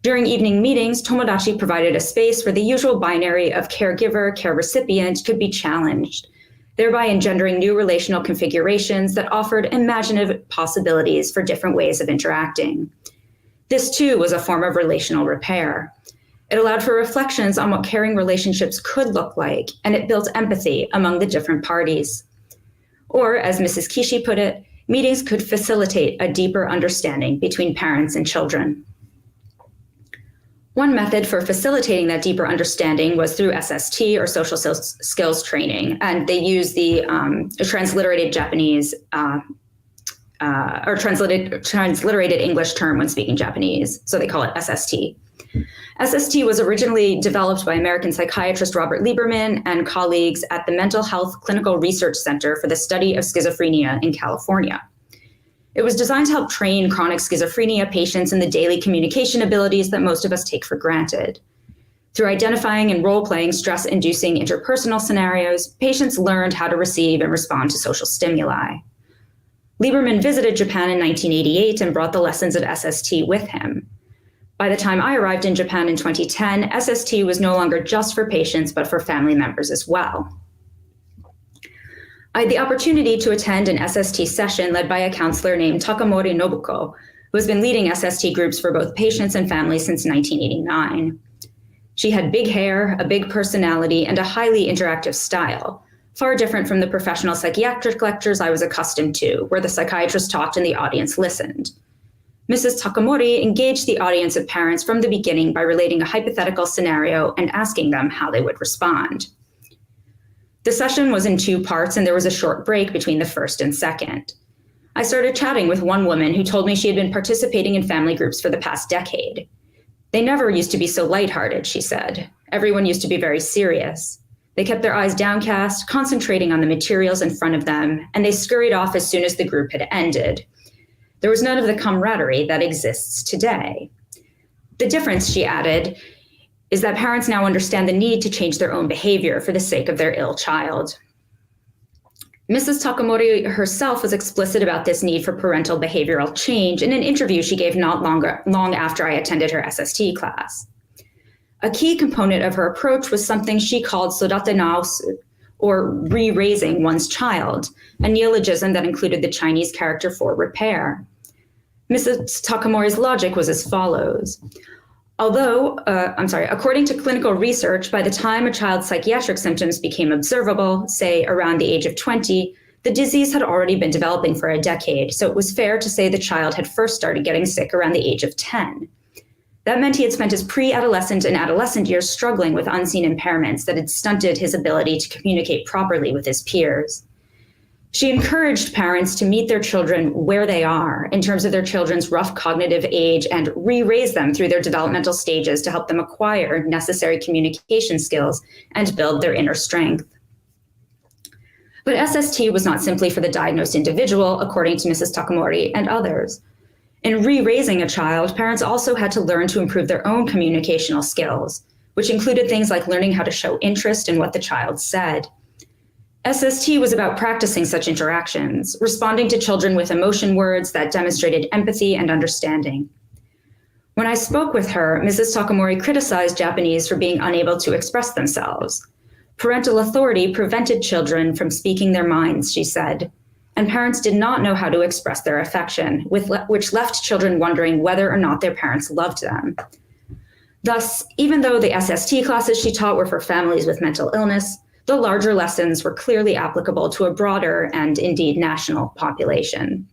During evening meetings, Tomodachi provided a space where the usual binary of caregiver, care recipient could be challenged, thereby engendering new relational configurations that offered imaginative possibilities for different ways of interacting. This too was a form of relational repair. It allowed for reflections on what caring relationships could look like, and it built empathy among the different parties. Or, as Mrs. Kishi put it, meetings could facilitate a deeper understanding between parents and children. One method for facilitating that deeper understanding was through SST, or social skills training, and they use the transliterated Japanese or transliterated English term when speaking Japanese, so they call it SST. SST was originally developed by American psychiatrist Robert Lieberman and colleagues at the Mental Health Clinical Research Center for the Study of Schizophrenia in California. It was designed to help train chronic schizophrenia patients in the daily communication abilities that most of us take for granted. Through identifying and role-playing stress-inducing interpersonal scenarios, patients learned how to receive and respond to social stimuli. Lieberman visited Japan in 1988 and brought the lessons of SST with him. By the time I arrived in Japan in 2010, SST was no longer just for patients, but for family members as well. I had the opportunity to attend an SST session led by a counselor named Takamori Nobuko, who has been leading SST groups for both patients and families since 1989. She had big hair, a big personality, and a highly interactive style, far different from the professional psychiatric lectures I was accustomed to, where the psychiatrist talked and the audience listened. Mrs. Takamori engaged the audience of parents from the beginning by relating a hypothetical scenario and asking them how they would respond. The session was in 2 parts, and there was a short break between the first and second. I started chatting with one woman who told me she had been participating in family groups for the past decade. They never used to be so lighthearted, she said. Everyone used to be very serious. They kept their eyes downcast, concentrating on the materials in front of them, and they scurried off as soon as the group had ended. There was none of the camaraderie that exists today. The difference, she added, is that parents now understand the need to change their own behavior for the sake of their ill child. Mrs. Takamori herself was explicit about this need for parental behavioral change in an interview she gave not long after I attended her SST class. A key component of her approach was something she called sodate naosu, or re-raising one's child, a neologism that included the Chinese character for repair. Mrs. Takamori's logic was as follows. According to clinical research, by the time a child's psychiatric symptoms became observable, say around the age of 20, the disease had already been developing for a decade, so it was fair to say the child had first started getting sick around the age of 10. That meant he had spent his pre-adolescent and adolescent years struggling with unseen impairments that had stunted his ability to communicate properly with his peers. She encouraged parents to meet their children where they are in terms of their children's rough cognitive age and re-raise them through their developmental stages to help them acquire necessary communication skills and build their inner strength. But SST was not simply for the diagnosed individual, according to Mrs. Takamori and others. In re-raising a child, parents also had to learn to improve their own communicational skills, which included things like learning how to show interest in what the child said. SST was about practicing such interactions, responding to children with emotion words that demonstrated empathy and understanding. When I spoke with her, Mrs. Takamori criticized Japanese for being unable to express themselves. Parental authority prevented children from speaking their minds, she said, and parents did not know how to express their affection, which left children wondering whether or not their parents loved them. Thus, even though the SST classes she taught were for families with mental illness, the larger lessons were clearly applicable to a broader and indeed national population.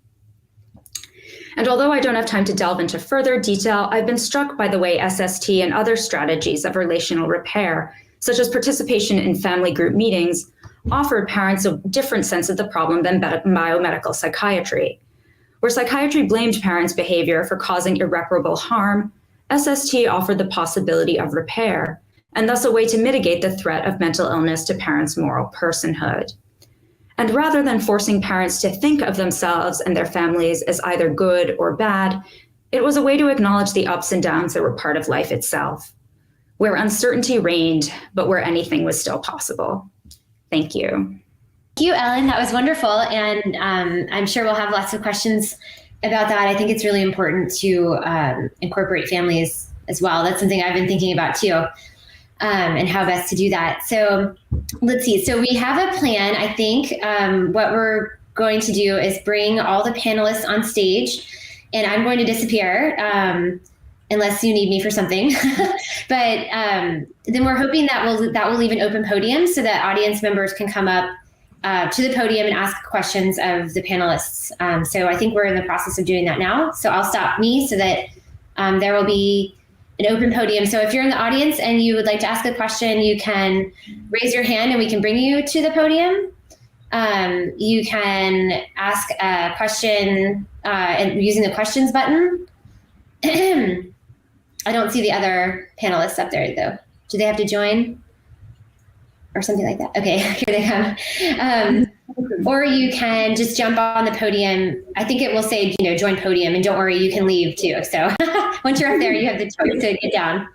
And although I don't have time to delve into further detail, I've been struck by the way SST and other strategies of relational repair, such as participation in family group meetings, offered parents a different sense of the problem than biomedical psychiatry. Where psychiatry blamed parents' behavior for causing irreparable harm, SST offered the possibility of repair, and thus a way to mitigate the threat of mental illness to parents' moral personhood. And rather than forcing parents to think of themselves and their families as either good or bad, it was a way to acknowledge the ups and downs that were part of life itself, where uncertainty reigned, but where anything was still possible. Thank you. Thank you, Ellen. That was wonderful. And I'm sure we'll have lots of questions about that. I think it's really important to incorporate families as well. That's something I've been thinking about too. And how best to do that. So let's see. So we have a plan. I think what we're going to do is bring all the panelists on stage, and I'm going to disappear unless you need me for something. But then we're hoping that will leave an open podium so that audience members can come up to the podium and ask questions of the panelists. So I think we're in the process of doing that now. So I'll stop me so that there will be an open podium. So if you're in the audience and you would like to ask a question, you can raise your hand and we can bring you to the podium. You can ask a question using the questions button. I don't see the other panelists up there though. Do they have to join or something like that? Okay, here they come. Or you can just jump on the podium. I think it will say, join podium, and don't worry, you can leave too. So once you're up there, you have the choice to get down.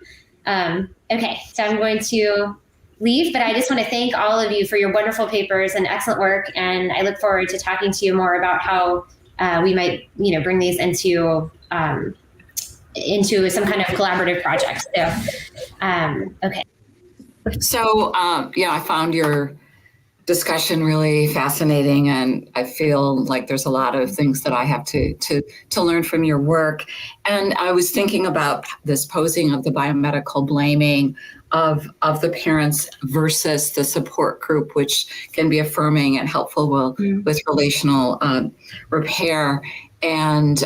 Okay, so I'm going to leave, but I just want to thank all of you for your wonderful papers and excellent work. And I look forward to talking to you more about how we might, bring these into some kind of collaborative project. So, okay. So, I found your discussion really fascinating, and I feel like there's a lot of things that I have to learn from your work. And I was thinking about this posing of the biomedical blaming of the parents versus the support group, which can be affirming and helpful with relational repair. And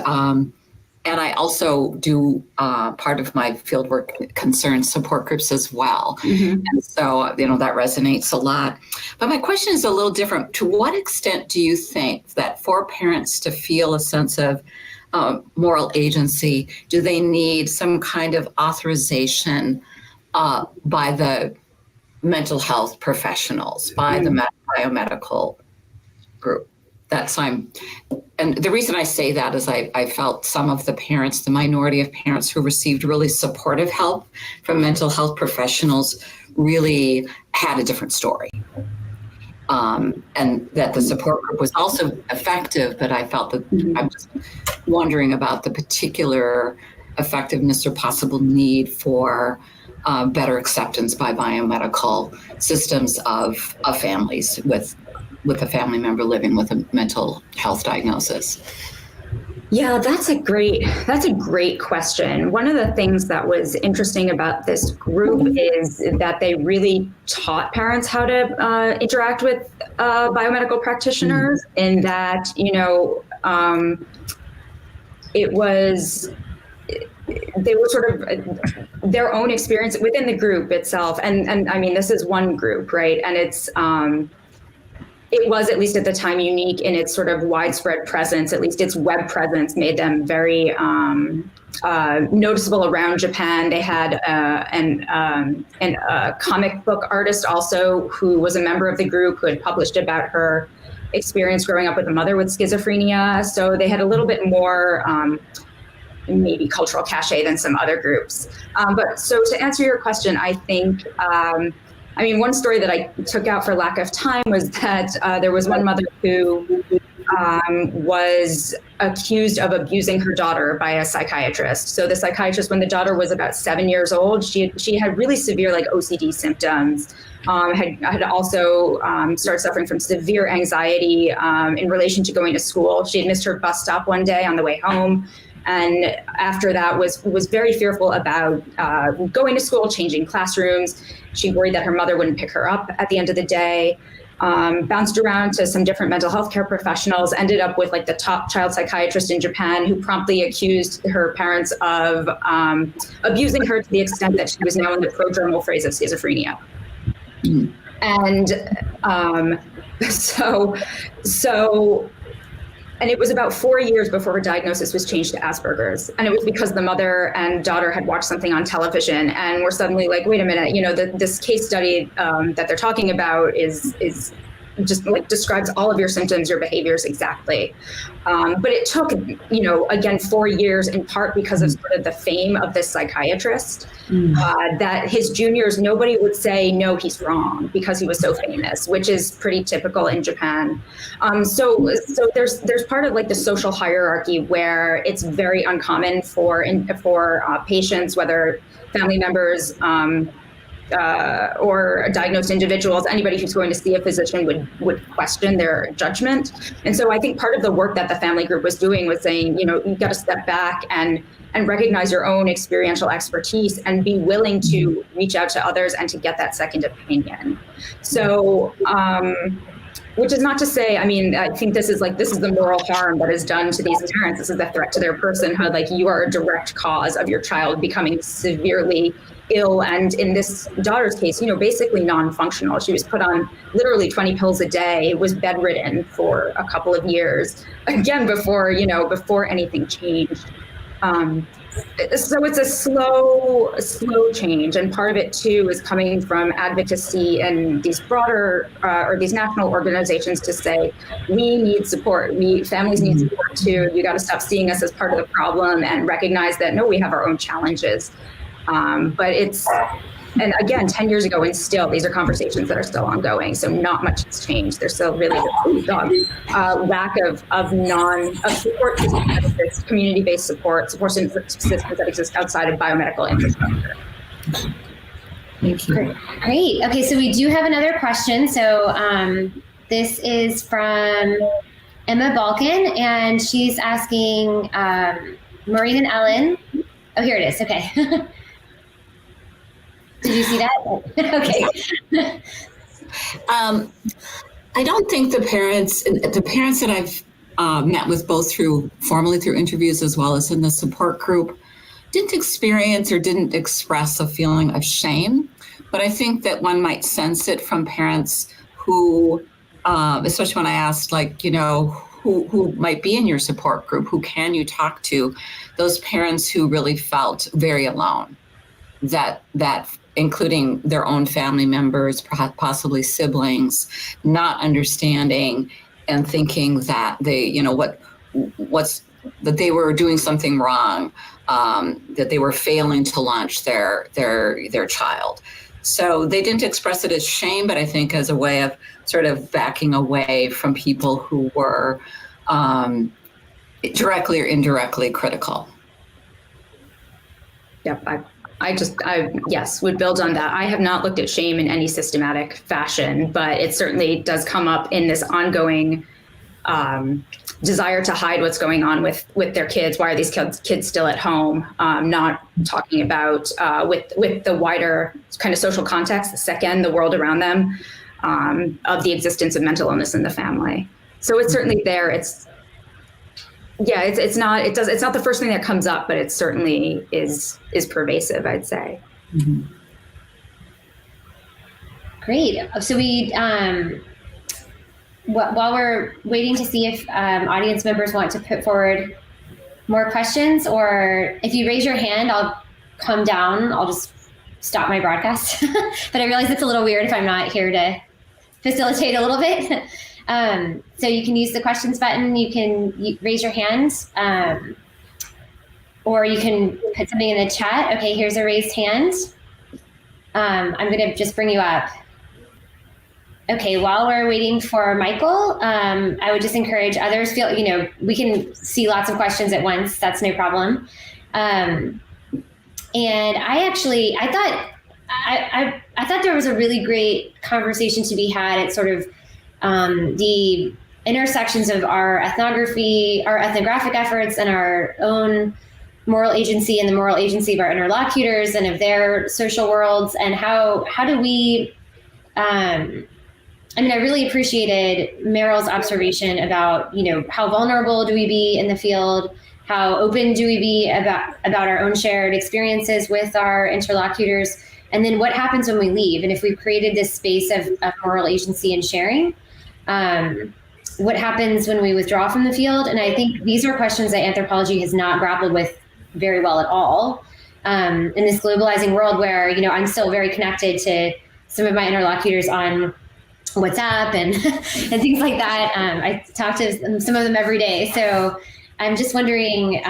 I also do part of my fieldwork concerns support groups as well. Mm-hmm. And so, that resonates a lot. But my question is a little different. To what extent do you think that for parents to feel a sense of moral agency, do they need some kind of authorization by the mental health professionals, by the biomedical group? And the reason I say that is I felt some of the parents, the minority of parents who received really supportive help from mental health professionals really had a different story. And that the support group was also effective, but I felt that I'm just wondering about the particular effectiveness or possible need for better acceptance by biomedical systems of families with a family member living with a mental health diagnosis. Yeah, that's a great question. One of the things that was interesting about this group is that they really taught parents how to interact with biomedical practitioners, in that, they were sort of their own experience within the group itself. And I mean, this is one group, right? And it was, at least at the time, unique in its sort of widespread presence. At least its web presence made them very noticeable around Japan. They had a comic book artist also who was a member of the group, who had published about her experience growing up with a mother with schizophrenia. So they had a little bit more maybe cultural cachet than some other groups. But so to answer your question, I think, one story that I took out for lack of time was that there was one mother who was accused of abusing her daughter by a psychiatrist. So the psychiatrist, when the daughter was about 7 years old, she had really severe like OCD symptoms, had also started suffering from severe anxiety in relation to going to school. She had missed her bus stop one day on the way home. And after that was very fearful about going to school, changing classrooms. She worried that her mother wouldn't pick her up at the end of the day. Bounced around to some different mental health care professionals, ended up with like the top child psychiatrist in Japan, who promptly accused her parents of abusing her to the extent that she was now in the prodromal phase of schizophrenia. Mm. And and it was about 4 years before her diagnosis was changed to Asperger's. And it was because the mother and daughter had watched something on television and were suddenly like, wait a minute, this case study that they're talking about is just like describes all of your symptoms, your behaviors exactly. But it took, again, 4 years, in part because of sort of the fame of this psychiatrist, that his juniors, nobody would say, no, he's wrong, because he was so famous, which is pretty typical in Japan. So there's part of like the social hierarchy where it's very uncommon for patients, whether family members, or diagnosed individuals, anybody who's going to see a physician would question their judgment. And so I think part of the work that the family group was doing was saying, you've got to step back and recognize your own experiential expertise and be willing to reach out to others and to get that second opinion. So, which is not to say, I think this is the moral harm that is done to these parents. This is a threat to their personhood. Like, you are a direct cause of your child becoming severely ill, and in this daughter's case, basically non-functional. She was put on literally 20 pills a day, was bedridden for a couple of years, again, before anything changed. So it's a slow change, and part of it too is coming from advocacy and these broader or these national organizations to say, we need support. Families need support too. You got to stop seeing us as part of the problem and recognize that no, we have our own challenges. But and again, 10 years ago, and still, these are conversations that are still ongoing. So not much has changed. There's still really lack of support systems, community-based support systems that exist outside of biomedical infrastructure. Thank you. Great. Okay, so we do have another question. So this is from Emma Balkan, and she's asking Maureen and Ellen. Oh, here it is. Okay. Did you see that? Okay. I don't think the parents that I've met with, both formally through interviews as well as in the support group, didn't experience or didn't express a feeling of shame. But I think that one might sense it from parents who, especially when I asked, who might be in your support group, who can you talk to, those parents who really felt very alone, that including their own family members, possibly siblings, not understanding and thinking that they, that they were doing something wrong, that they were failing to launch their child. So they didn't express it as shame, but I think as a way of sort of backing away from people who were directly or indirectly critical. Yep, I would build on that. I have not looked at shame in any systematic fashion, but it certainly does come up in this ongoing desire to hide what's going on with their kids. Why are these kids still at home? Not talking about with the wider kind of social context, the second, the world around them, of the existence of mental illness in the family. So it's certainly there. It's not the first thing that comes up, but it certainly is pervasive, I'd say. Mm-hmm. Great. So we while we're waiting to see if audience members want to put forward more questions, or if you raise your hand, I'll come down. I'll just stop my broadcast. But I realize it's a little weird if I'm not here to facilitate a little bit. So you can use the questions button. You can raise your hand, or you can put something in the chat. Okay, here's a raised hand. I'm going to just bring you up. Okay, while we're waiting for Michael, I would just encourage others, we can see lots of questions at once. That's no problem. And I thought there was a really great conversation to be had at sort of the intersections of our ethnographic efforts and our own moral agency and the moral agency of our interlocutors and of their social worlds, and how do we, I really appreciated Meryl's observation about, how vulnerable do we be in the field? How open do we be about our own shared experiences with our interlocutors? And then what happens when we leave? And if we've created this space of moral agency and sharing, what happens when we withdraw from the field? And I think these are questions that anthropology has not grappled with very well at all. In this globalizing world where, I'm still very connected to some of my interlocutors on WhatsApp and things like that. I talk to some of them every day. So I'm just wondering,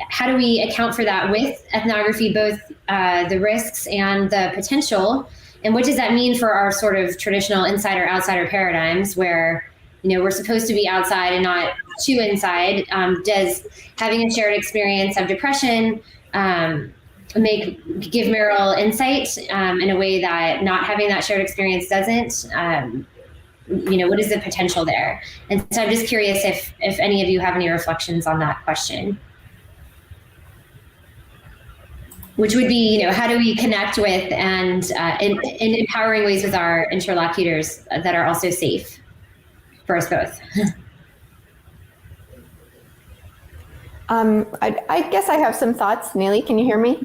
how do we account for that with ethnography, both the risks and the potential? And what does that mean for our sort of traditional insider-outsider paradigms where, we're supposed to be outside and not too inside? Does having a shared experience of depression give Meryl insight in a way that not having that shared experience doesn't? What is the potential there? And so I'm just curious if any of you have any reflections on that question, which would be, how do we connect with and in empowering ways with our interlocutors that are also safe for us both? I guess I have some thoughts. Neely, can you hear me?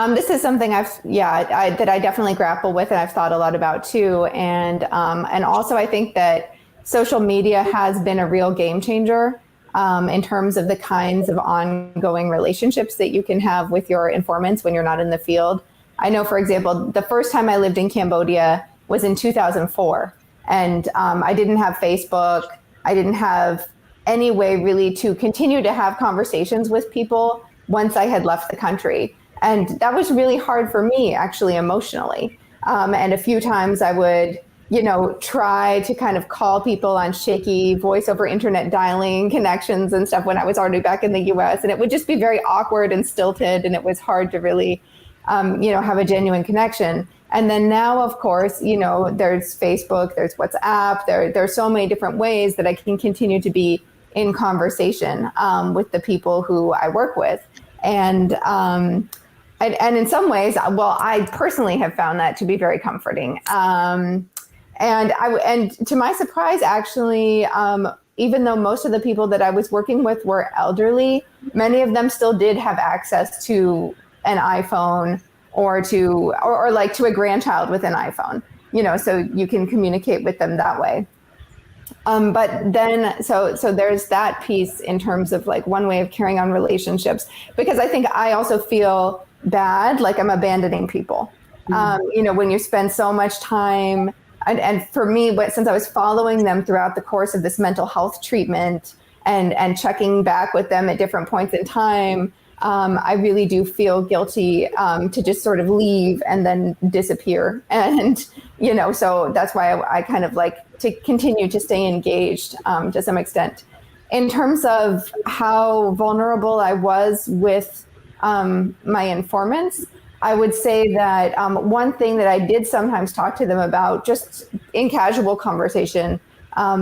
This is something that I definitely grapple with and I've thought a lot about too. And also I think that social media has been a real game changer in terms of the kinds of ongoing relationships that you can have with your informants when you're not in the field. I know, for example, the first time I lived in Cambodia was in 2004. And I didn't have Facebook. I didn't have any way really to continue to have conversations with people once I had left the country. And that was really hard for me, actually, emotionally. And a few times I would, try to kind of call people on shaky voice over internet dialing connections and stuff when I was already back in the US. And it would just be very awkward and stilted. And it was hard to really, have a genuine connection. And then now, of course, there's Facebook, there's WhatsApp, there's so many different ways that I can continue to be in conversation with the people who I work with. And in some ways, I personally have found that to be very comforting. And to my surprise, actually, even though most of the people that I was working with were elderly, many of them still did have access to an iPhone or to a grandchild with an iPhone, so you can communicate with them that way. But then, so there's that piece in terms of like one way of carrying on relationships, because I think I also feel bad, like I'm abandoning people. When you spend so much time, and for me, since I was following them throughout the course of this mental health treatment and checking back with them at different points in time, I really do feel guilty to just sort of leave and then disappear. And, so that's why I kind of like to continue to stay engaged to some extent. In terms of how vulnerable I was with my informants, I would say that one thing that I did sometimes talk to them about just in casual conversation,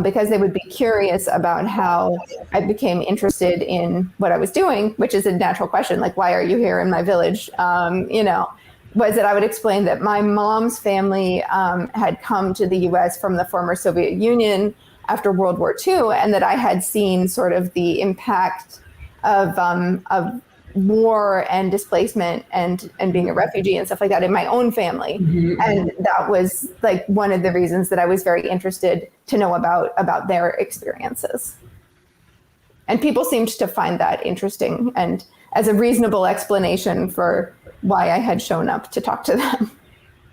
because they would be curious about how I became interested in what I was doing, which is a natural question, like, why are you here in my village? Was that I would explain that my mom's family had come to the US from the former Soviet Union after World War II, and that I had seen sort of the impact of war and displacement and being a refugee and stuff like that in my own family. And that was like one of the reasons that I was very interested to know about their experiences. And people seemed to find that interesting and as a reasonable explanation for why I had shown up to talk to them.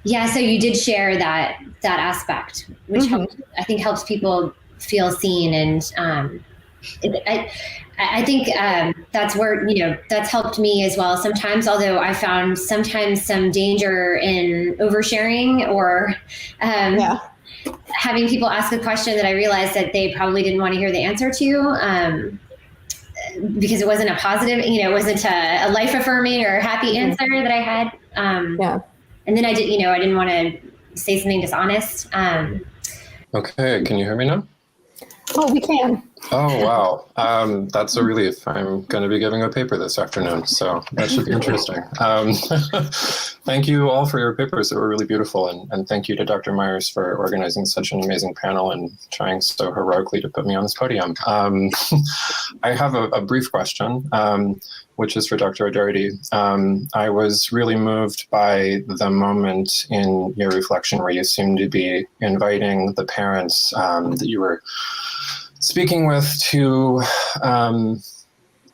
Yeah, so you did share that aspect, which I think helps people feel seen, and I think that's where, that's helped me as well sometimes, although I found sometimes some danger in oversharing or having people ask a question that I realized that they probably didn't want to hear the answer to, because it wasn't a positive, it wasn't a life affirming or happy answer that I had. And then I didn't want to say something dishonest. Okay, can you hear me now? Oh, we can. Oh, wow. That's a relief. I'm going to be giving a paper this afternoon, so that should be interesting. Thank you all for your papers. They were really beautiful. And thank you to Dr. Myers for organizing such an amazing panel and trying so heroically to put me on this podium. I have a brief question, which is for Dr. O'Doherty. I was really moved by the moment in your reflection where you seemed to be inviting the parents that you were speaking with to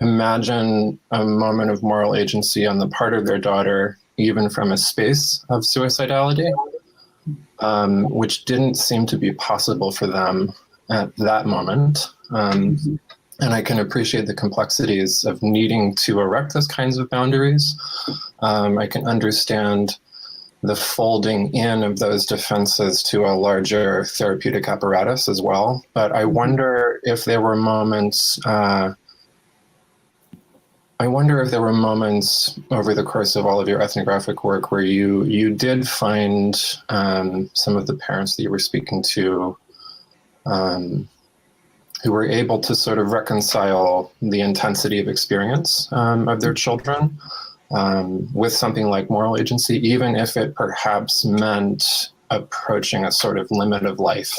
imagine a moment of moral agency on the part of their daughter, even from a space of suicidality, which didn't seem to be possible for them at that moment. And I can appreciate the complexities of needing to erect those kinds of boundaries. I can understand the folding in of those defenses to a larger therapeutic apparatus as well. But I wonder if there were moments, over the course of all of your ethnographic work where you did find some of the parents that you were speaking to who were able to sort of reconcile the intensity of experience of their children with something like moral agency, even if it perhaps meant approaching a sort of limit of life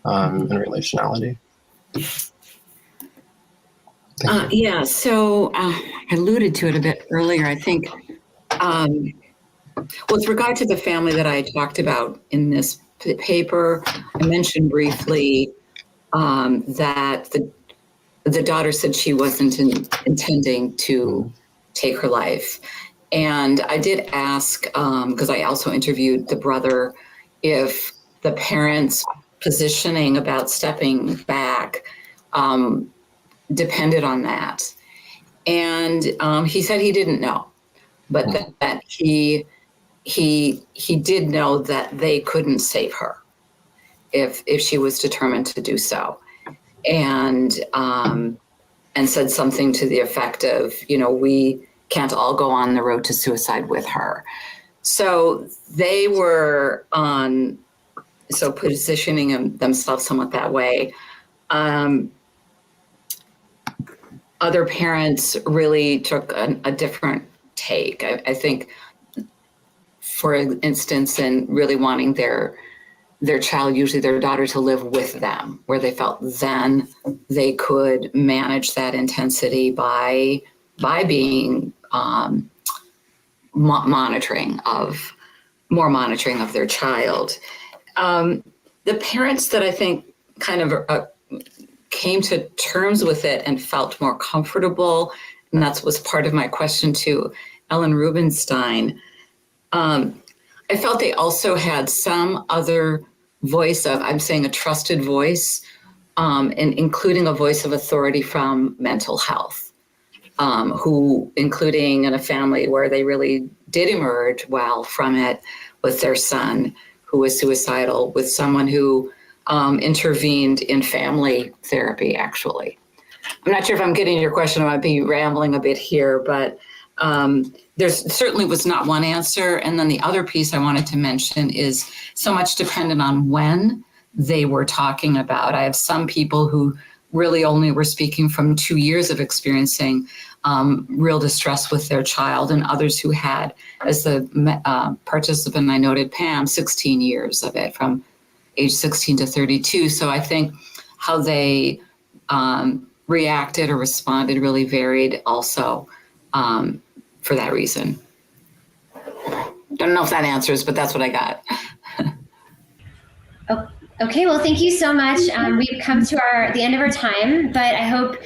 and relationality. So I alluded to it a bit earlier. I think with regard to the family that I talked about in this paper, I mentioned briefly that the daughter said she wasn't intending to take her life. And I did ask, because I also interviewed the brother, if the parents' positioning about stepping back depended on that. And he said he didn't know, but that he did know that they couldn't save her if she was determined to do so. And said something to the effect of, we can't all go on the road to suicide with her. So they were positioning themselves somewhat that way. Other parents really took a different take. I think, for instance, in really wanting their child, usually their daughter, to live with them, where they felt then they could manage that intensity by being more monitoring of their child. The parents that I think kind of came to terms with it and felt more comfortable, and that was part of my question to Ellen Rubinstein. I felt they also had some other voice of, I'm saying a trusted voice, and including a voice of authority from mental health, who, including in a family where they really did emerge well from it, with their son who was suicidal, with someone who intervened in family therapy, actually. I'm not sure if I'm getting your question. I might be rambling a bit here, but there's certainly was not one answer. And then the other piece I wanted to mention is so much dependent on when they were talking about. I have some people who really only were speaking from 2 years of experiencing real distress with their child, and others who had, as the participant I noted, Pam, 16 years of it, from age 16 to 32. So I think how they reacted or responded really varied also. for that reason. Don't know if that answers, but that's what I got. Okay, well, thank you so much. We've come to the end of our time, but I hope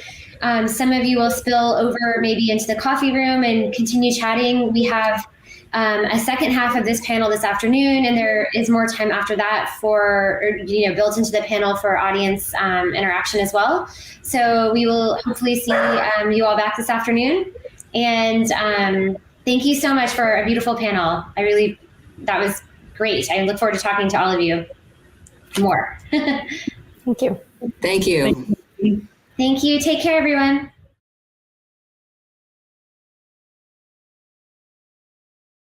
some of you will spill over maybe into the coffee room and continue chatting. We have a second half of this panel this afternoon, and there is more time after that built into the panel for audience interaction as well. So we will hopefully see you all back this afternoon. And thank you so much for a beautiful panel. That was great. I look forward to talking to all of you more. Thank you. Thank you. Thank you. Take care, everyone.